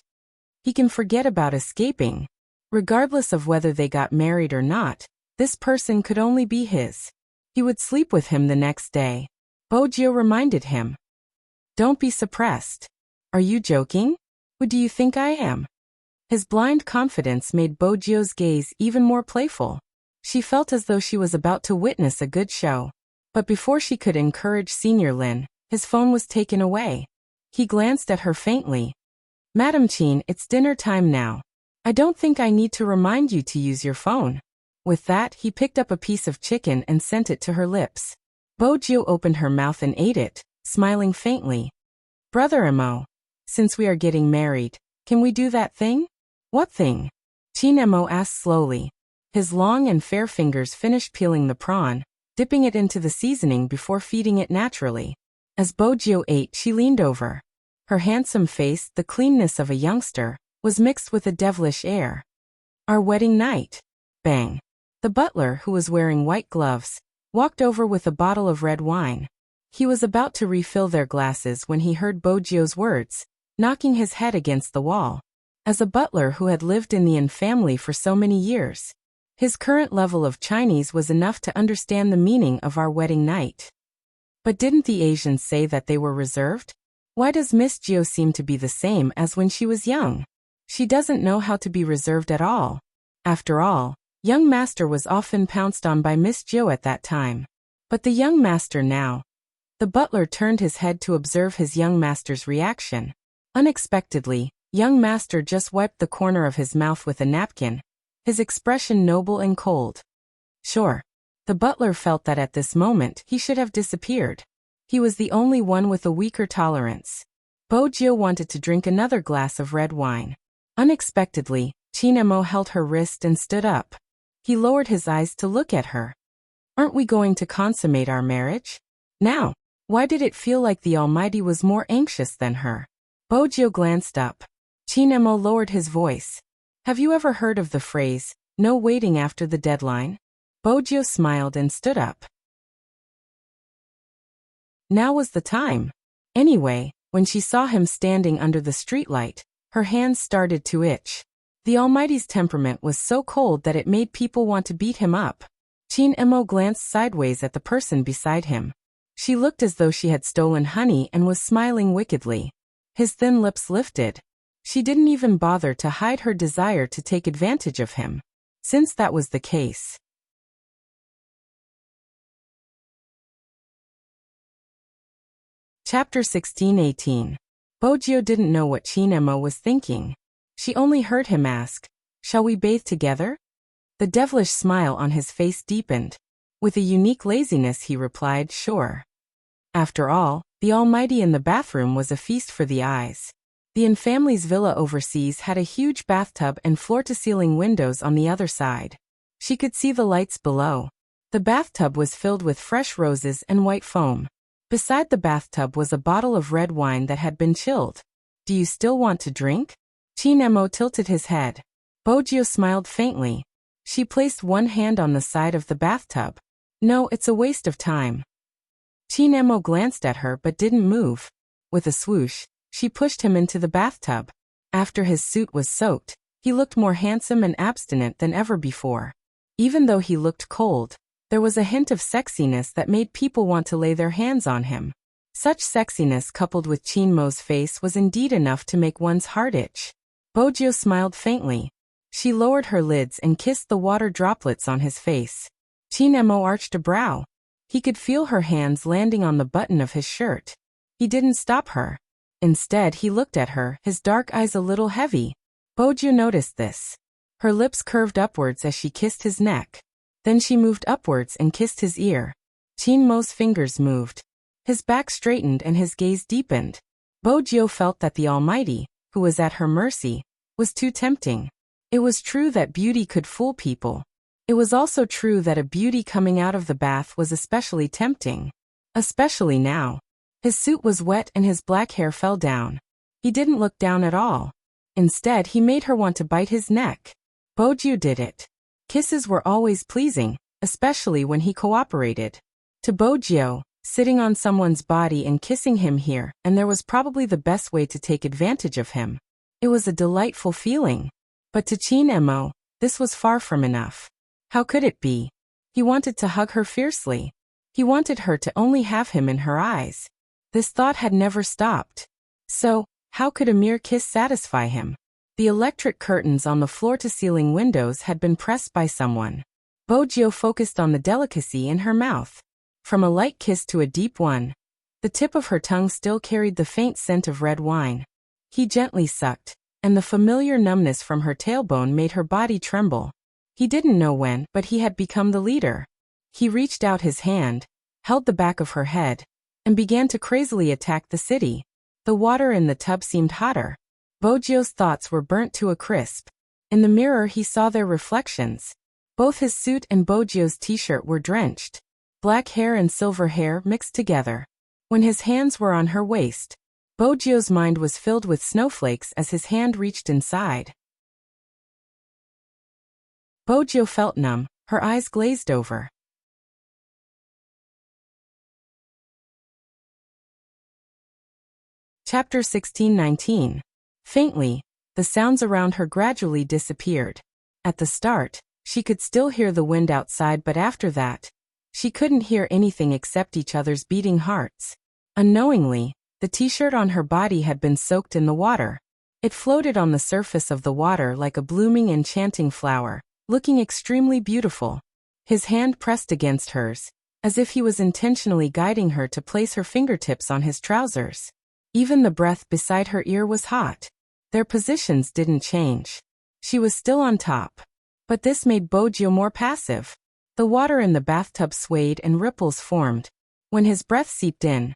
He can forget about escaping. Regardless of whether they got married or not, this person could only be his. He would sleep with him the next day. Bojio reminded him. Don't be suppressed. Are you joking? Who do you think I am? His blind confidence made Bojio's gaze even more playful. She felt as though she was about to witness a good show. But before she could encourage Senior Lin, his phone was taken away. He glanced at her faintly. Madam Qin, it's dinner time now. I don't think I need to remind you to use your phone. With that, he picked up a piece of chicken and sent it to her lips. Bojio opened her mouth and ate it, smiling faintly. Brother Mo, since we are getting married, can we do that thing? What thing? Qin Mo asked slowly. His long and fair fingers finished peeling the prawn, dipping it into the seasoning before feeding it naturally. As Bojio ate, she leaned over. Her handsome face, the cleanness of a youngster, was mixed with a devilish air. Our wedding night. Bang. The butler, who was wearing white gloves, walked over with a bottle of red wine. He was about to refill their glasses when he heard Bojio's words, knocking his head against the wall. As a butler who had lived in the Yin family for so many years, his current level of Chinese was enough to understand the meaning of our wedding night. But didn't the Asians say that they were reserved? Why does Miss Gio seem to be the same as when she was young? She doesn't know how to be reserved at all. After all, young master was often pounced on by Miss Gio at that time. But the young master now. The butler turned his head to observe his young master's reaction. Unexpectedly, young master just wiped the corner of his mouth with a napkin, his expression noble and cold. Sure. The butler felt that at this moment he should have disappeared. He was the only one with a weaker tolerance. Bojio wanted to drink another glass of red wine. Unexpectedly, Qin Mo held her wrist and stood up. He lowered his eyes to look at her. Aren't we going to consummate our marriage? Now, why did it feel like the Almighty was more anxious than her? Bojio glanced up. Qin Mo lowered his voice. Have you ever heard of the phrase, no waiting after the deadline? Bojio smiled and stood up. Now was the time. Anyway, when she saw him standing under the streetlight, her hands started to itch. The Almighty's temperament was so cold that it made people want to beat him up. Qin Mo glanced sideways at the person beside him. She looked as though she had stolen honey and was smiling wickedly. His thin lips lifted. She didn't even bother to hide her desire to take advantage of him. Since that was the case. Chapter 16-18. Bojio didn't know what Qin Mo was thinking. She only heard him ask, "Shall we bathe together?" The devilish smile on his face deepened. With a unique laziness he replied, "Sure." After all, the Almighty in the bathroom was a feast for the eyes. The Yin family's villa overseas had a huge bathtub and floor-to-ceiling windows on the other side. She could see the lights below. The bathtub was filled with fresh roses and white foam. Beside the bathtub was a bottle of red wine that had been chilled. "Do you still want to drink?" Qin Mo tilted his head. Bojio smiled faintly. She placed one hand on the side of the bathtub. "No, it's a waste of time." Qin Mo glanced at her but didn't move. With a swoosh, she pushed him into the bathtub. After his suit was soaked, he looked more handsome and abstinent than ever before. Even though he looked cold, there was a hint of sexiness that made people want to lay their hands on him. Such sexiness coupled with Qin Mo's face was indeed enough to make one's heart itch. Bojio smiled faintly. She lowered her lids and kissed the water droplets on his face. Qin Mo arched a brow. He could feel her hands landing on the button of his shirt. He didn't stop her. Instead, he looked at her, his dark eyes a little heavy. Bojio noticed this. Her lips curved upwards as she kissed his neck. Then she moved upwards and kissed his ear. Qin Mo's fingers moved. His back straightened and his gaze deepened. Bojio felt that the Almighty, who was at her mercy, was too tempting. It was true that beauty could fool people. It was also true that a beauty coming out of the bath was especially tempting. Especially now. His suit was wet and his black hair fell down. He didn't look down at all. Instead, he made her want to bite his neck. Bojo did it. Kisses were always pleasing, especially when he cooperated. To Bojo, sitting on someone's body and kissing him here, and there was probably the best way to take advantage of him. It was a delightful feeling. But to Chin Emo, this was far from enough. How could it be? He wanted to hug her fiercely. He wanted her to only have him in her eyes. This thought had never stopped. So, how could a mere kiss satisfy him? The electric curtains on the floor-to-ceiling windows had been pressed by someone. Bojo focused on the delicacy in her mouth. From a light kiss to a deep one, the tip of her tongue still carried the faint scent of red wine. He gently sucked, and the familiar numbness from her tailbone made her body tremble. He didn't know when, but he had become the leader. He reached out his hand, held the back of her head, and began to crazily attack the city. The water in the tub seemed hotter. Bojo's thoughts were burnt to a crisp. In the mirror he saw their reflections. Both his suit and Bojo's t-shirt were drenched. Black hair and silver hair mixed together. When his hands were on her waist, Bojo's mind was filled with snowflakes as his hand reached inside. Bojo felt numb, her eyes glazed over. Chapter 16:19. Faintly, the sounds around her gradually disappeared. At the start, she could still hear the wind outside, but after that, she couldn't hear anything except each other's beating hearts. Unknowingly, the t-shirt on her body had been soaked in the water. It floated on the surface of the water like a blooming, enchanting flower, looking extremely beautiful. His hand pressed against hers, as if he was intentionally guiding her to place her fingertips on his trousers. Even the breath beside her ear was hot. Their positions didn't change. She was still on top. But this made Bojo more passive. The water in the bathtub swayed and ripples formed. When his breath seeped in,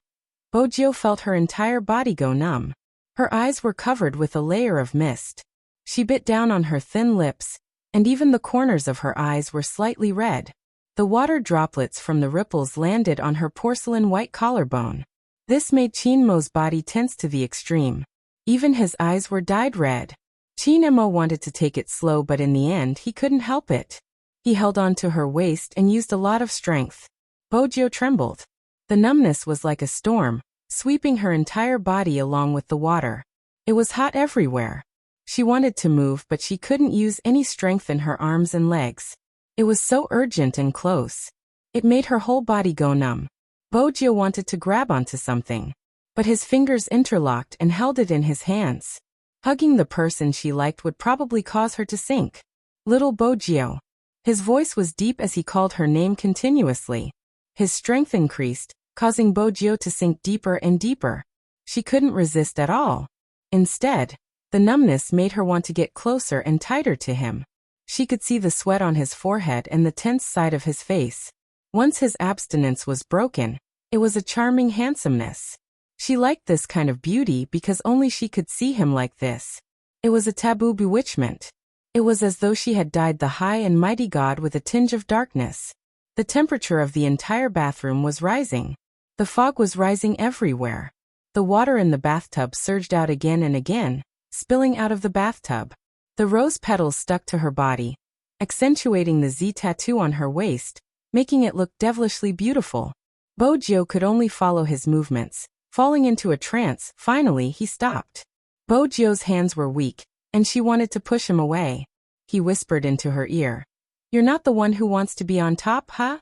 Bojo felt her entire body go numb. Her eyes were covered with a layer of mist. She bit down on her thin lips, and even the corners of her eyes were slightly red. The water droplets from the ripples landed on her porcelain white collarbone. This made Chinmo's body tense to the extreme. Even his eyes were dyed red. Chinmo wanted to take it slow, but in the end he couldn't help it. He held on to her waist and used a lot of strength. Bojo trembled. The numbness was like a storm, sweeping her entire body along with the water. It was hot everywhere. She wanted to move, but she couldn't use any strength in her arms and legs. It was so urgent and close. It made her whole body go numb. Bojo wanted to grab onto something, but his fingers interlocked and held it in his hands. Hugging the person she liked would probably cause her to sink. Little Bojo. His voice was deep as he called her name continuously. His strength increased, causing Bojo to sink deeper and deeper. She couldn't resist at all. Instead, the numbness made her want to get closer and tighter to him. She could see the sweat on his forehead and the tense side of his face. Once his abstinence was broken, it was a charming handsomeness. She liked this kind of beauty because only she could see him like this. It was a taboo bewitchment. It was as though she had dyed the high and mighty god with a tinge of darkness. The temperature of the entire bathroom was rising. The fog was rising everywhere. The water in the bathtub surged out again and again, spilling out of the bathtub. The rose petals stuck to her body, accentuating the Z tattoo on her waist, making it look devilishly beautiful. Bojo could only follow his movements, falling into a trance. Finally, he stopped. Bojo's hands were weak, and she wanted to push him away. He whispered into her ear, "You're not the one who wants to be on top, huh?"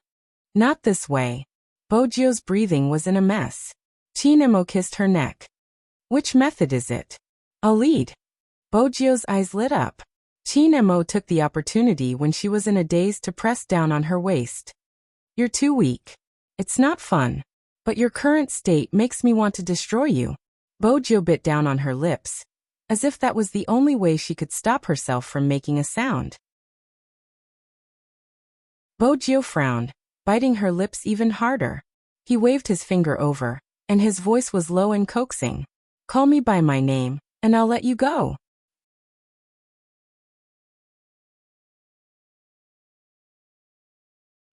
"Not this way." Bojo's breathing was in a mess. Chinmo kissed her neck. "Which method is it?" "I'll lead." Bojo's eyes lit up. Chinmo took the opportunity when she was in a daze to press down on her waist. "You're too weak. It's not fun. But your current state makes me want to destroy you." Bojo bit down on her lips, as if that was the only way she could stop herself from making a sound. Bojo frowned, biting her lips even harder. He waved his finger over, and his voice was low and coaxing. "Call me by my name, and I'll let you go."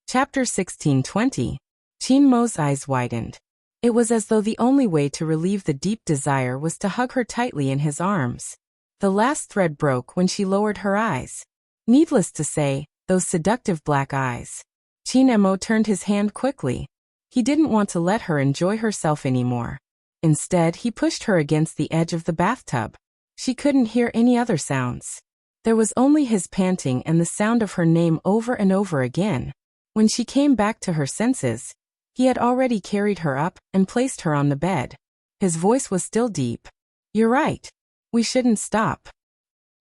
Chapter 16:20. Chinmo's eyes widened. It was as though the only way to relieve the deep desire was to hug her tightly in his arms. The last thread broke when she lowered her eyes. Needless to say, those seductive black eyes. Chin Mo turned his hand quickly. He didn't want to let her enjoy herself anymore. Instead, he pushed her against the edge of the bathtub. She couldn't hear any other sounds. There was only his panting and the sound of her name over and over again. When she came back to her senses, he had already carried her up and placed her on the bed. His voice was still deep. "You're right. We shouldn't stop."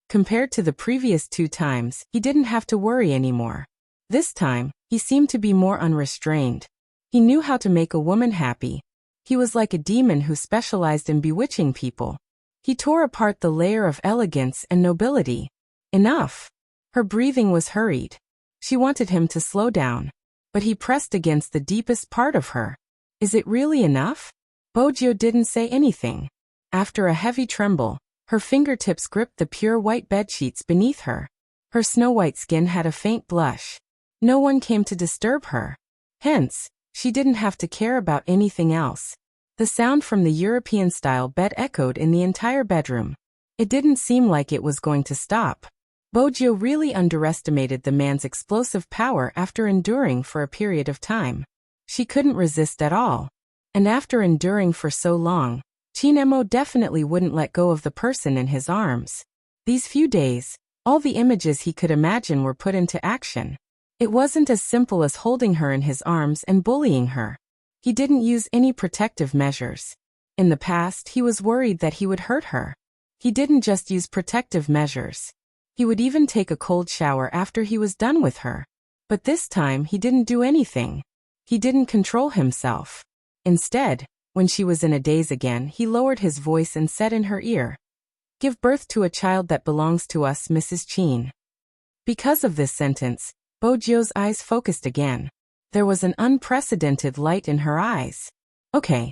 Compared to the previous 2 times, he didn't have to worry anymore. This time, he seemed to be more unrestrained. He knew how to make a woman happy. He was like a demon who specialized in bewitching people. He tore apart the layer of elegance and nobility. Enough. Her breathing was hurried. She wanted him to slow down. But he pressed against the deepest part of her. Is it really enough? Bojio didn't say anything. After a heavy tremble, her fingertips gripped the pure white bedsheets beneath her. Her snow-white skin had a faint blush. No one came to disturb her. Hence, she didn't have to care about anything else. The sound from the European-style bed echoed in the entire bedroom. It didn't seem like it was going to stop. Bojio really underestimated the man's explosive power after enduring for a period of time. She couldn't resist at all. And after enduring for so long, Chin Mo definitely wouldn't let go of the person in his arms. These few days, all the images he could imagine were put into action. It wasn't as simple as holding her in his arms and bullying her. He didn't use any protective measures. In the past, he was worried that he would hurt her. He didn't just use protective measures. He would even take a cold shower after he was done with her. But this time he didn't do anything. He didn't control himself. Instead, when she was in a daze again, he lowered his voice and said in her ear, "Give birth to a child that belongs to us, Mrs. Chin." Because of this sentence, Bojio's eyes focused again. There was an unprecedented light in her eyes. Okay.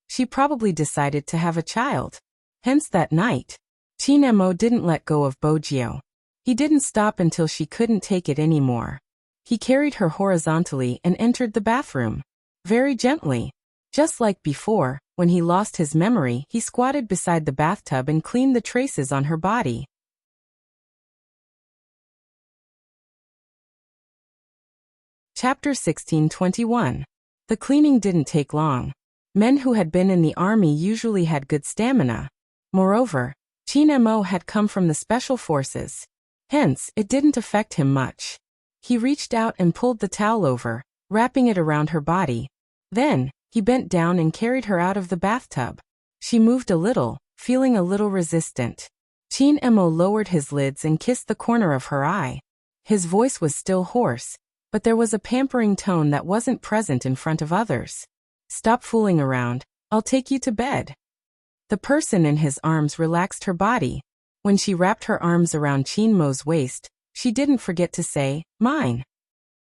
She probably decided to have a child. Hence that night, Chin Mo didn't let go of Bojio. He didn't stop until she couldn't take it anymore. He carried her horizontally and entered the bathroom. Very gently. Just like before, when he lost his memory, he squatted beside the bathtub and cleaned the traces on her body. Chapter 16:21. The cleaning didn't take long. Men who had been in the army usually had good stamina. Moreover, Chin Mo had come from the special forces. Hence, it didn't affect him much. He reached out and pulled the towel over, wrapping it around her body. Then, he bent down and carried her out of the bathtub. She moved a little, feeling a little resistant. Chin Mo lowered his lids and kissed the corner of her eye. His voice was still hoarse, but there was a pampering tone that wasn't present in front of others. "Stop fooling around, I'll take you to bed." The person in his arms relaxed her body. When she wrapped her arms around Chin Mo's waist, she didn't forget to say, "Mine."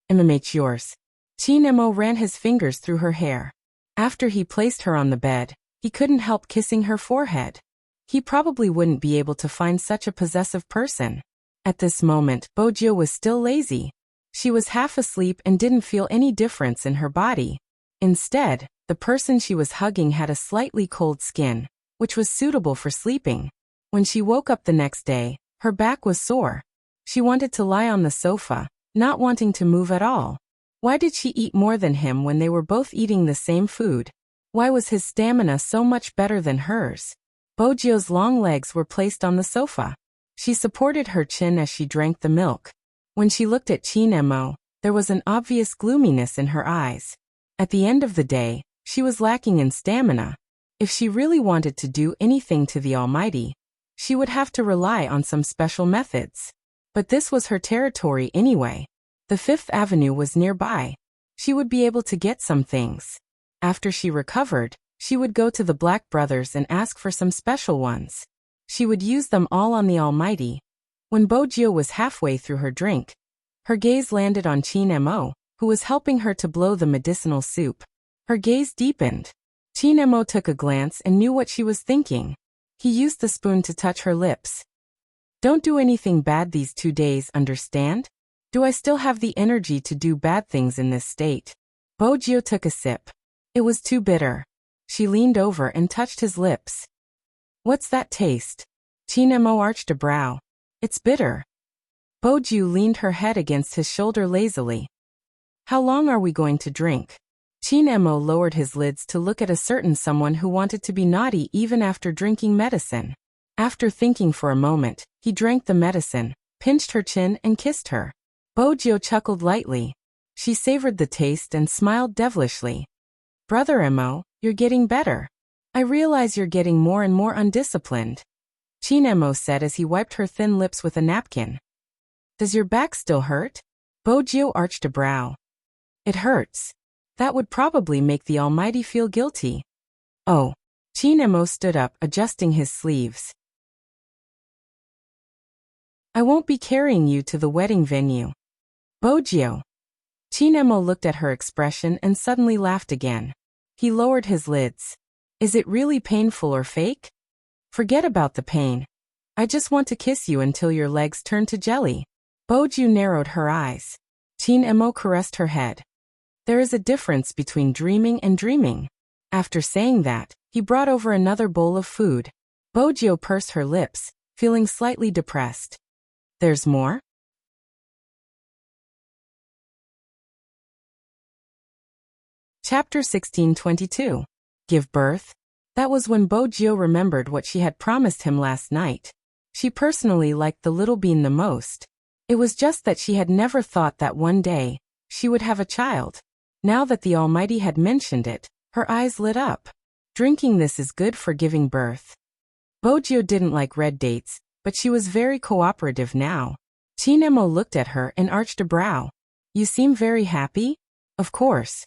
"Immersing yours." Chin Mo ran his fingers through her hair. After he placed her on the bed, he couldn't help kissing her forehead. He probably wouldn't be able to find such a possessive person. At this moment, Bojio was still lazy. She was half asleep and didn't feel any difference in her body. Instead, the person she was hugging had a slightly cold skin, which was suitable for sleeping. When she woke up the next day, her back was sore. She wanted to lie on the sofa, not wanting to move at all. Why did she eat more than him when they were both eating the same food? Why was his stamina so much better than hers? Bojio's long legs were placed on the sofa. She supported her chin as she drank the milk. When she looked at Chin Mo, there was an obvious gloominess in her eyes. At the end of the day, she was lacking in stamina. If she really wanted to do anything to the Almighty, she would have to rely on some special methods. But this was her territory anyway. The Fifth Avenue was nearby. She would be able to get some things. After she recovered, she would go to the Black Brothers and ask for some special ones. She would use them all on the Almighty. When Bojio was halfway through her drink, her gaze landed on Chin Mo, who was helping her to blow the medicinal soup. Her gaze deepened. Chin Mo took a glance and knew what she was thinking. He used the spoon to touch her lips. "Don't do anything bad these 2 days, understand? Do I still have the energy to do bad things in this state?" Bojio took a sip. It was too bitter. She leaned over and touched his lips. "What's that taste?" Chin-mo arched a brow. It's bitter. Bo-ju leaned her head against his shoulder lazily. How long are we going to drink? Chin-mo lowered his lids to look at a certain someone who wanted to be naughty even after drinking medicine. After thinking for a moment, he drank the medicine, pinched her chin and kissed her. Bo-ju chuckled lightly. She savored the taste and smiled devilishly. Brother Mo, you're getting better. I realize you're getting more and more undisciplined. Chin-mo said as he wiped her thin lips with a napkin. Does your back still hurt? Bo-ju arched a brow. It hurts. That would probably make the Almighty feel guilty. Oh. Chin-mo stood up, adjusting his sleeves. I won't be carrying you to the wedding venue. Bo-ju. Chin-mo looked at her expression and suddenly laughed again. He lowered his lids. Is it really painful or fake? Forget about the pain. I just want to kiss you until your legs turn to jelly. Bo-ju narrowed her eyes. Chin-mo caressed her head. There is a difference between dreaming and dreaming. After saying that, he brought over another bowl of food. Bo-ju pursed her lips, feeling slightly depressed. There's more? Chapter 16:22. Give birth? That was when Bo-ju remembered what she had promised him last night. She personally liked the little bean the most. It was just that she had never thought that one day, she would have a child. Now that the Almighty had mentioned it, her eyes lit up. Drinking this is good for giving birth. Bo-ju didn't like red dates, but she was very cooperative now. Chin-mo looked at her and arched a brow. You seem very happy? Of course.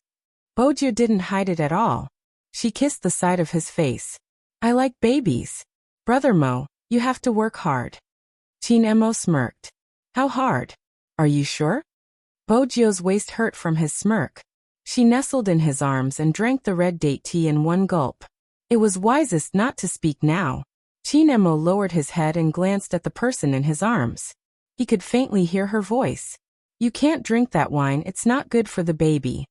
Bo-ju didn't hide it at all. She kissed the side of his face. I like babies. Brother Mo, you have to work hard. Chin-mo smirked. How hard? Are you sure? Bo-ju's waist hurt from his smirk. She nestled in his arms and drank the red date tea in one gulp. It was wisest not to speak now. Chin-mo lowered his head and glanced at the person in his arms. He could faintly hear her voice. You can't drink that wine, it's not good for the baby.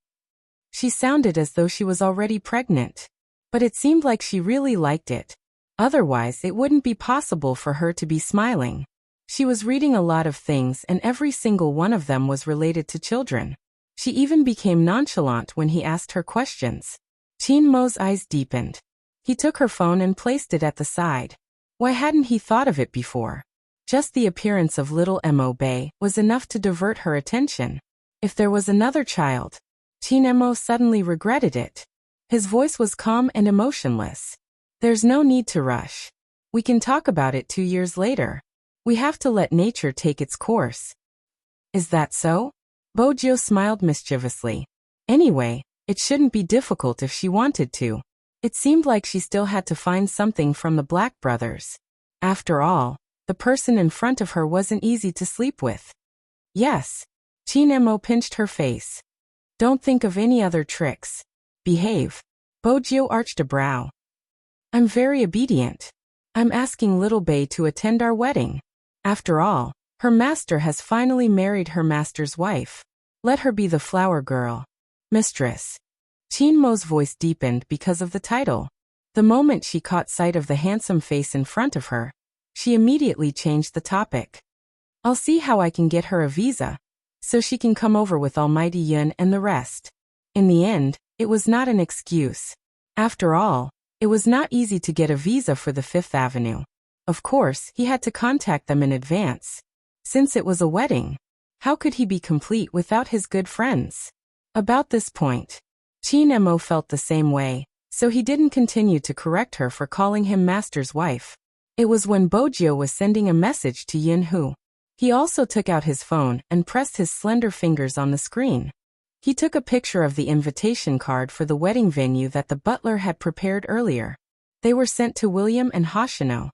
She sounded as though she was already pregnant. But it seemed like she really liked it. Otherwise, it wouldn't be possible for her to be smiling. She was reading a lot of things and every single one of them was related to children. She even became nonchalant when he asked her questions. Chin-mo's eyes deepened. He took her phone and placed it at the side. Why hadn't he thought of it before? Just the appearance of little Mo Bay was enough to divert her attention. If there was another child, Chin-mo suddenly regretted it. His voice was calm and emotionless. There's no need to rush. We can talk about it 2 years later. We have to let nature take its course. Is that so? Bo-ju smiled mischievously. Anyway, it shouldn't be difficult if she wanted to. It seemed like she still had to find something from the Black brothers. After all, the person in front of her wasn't easy to sleep with. Yes. Chin-mo pinched her face. Don't think of any other tricks. Behave. Bo-ju arched a brow. I'm very obedient. I'm asking little Bay to attend our wedding. After all, her master has finally married her master's wife. Let her be the flower girl. Mistress. Chin-mo's voice deepened because of the title. The moment she caught sight of the handsome face in front of her, she immediately changed the topic. I'll see how I can get her a visa, so she can come over with Almighty Yun and the rest. In the end, it was not an excuse. After all, it was not easy to get a visa for the Fifth Avenue. Of course, he had to contact them in advance. Since it was a wedding, how could he be complete without his good friends? About this point, Chin-mo felt the same way, so he didn't continue to correct her for calling him master's wife. It was when Bo-ju was sending a message to Yun-hoo. He also took out his phone and pressed his slender fingers on the screen. He took a picture of the invitation card for the wedding venue that the butler had prepared earlier. They were sent to William and Hoshino.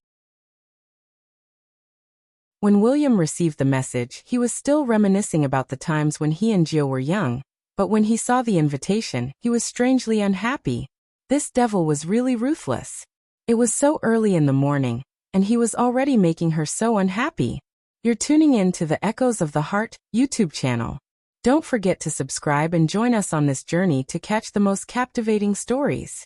When William received the message, he was still reminiscing about the times when he and Gio were young, but when he saw the invitation, he was strangely unhappy. This devil was really ruthless. It was so early in the morning, and he was already making her so unhappy. You're tuning in to the Echoes of the Heart YouTube channel. Don't forget to subscribe and join us on this journey to catch the most captivating stories.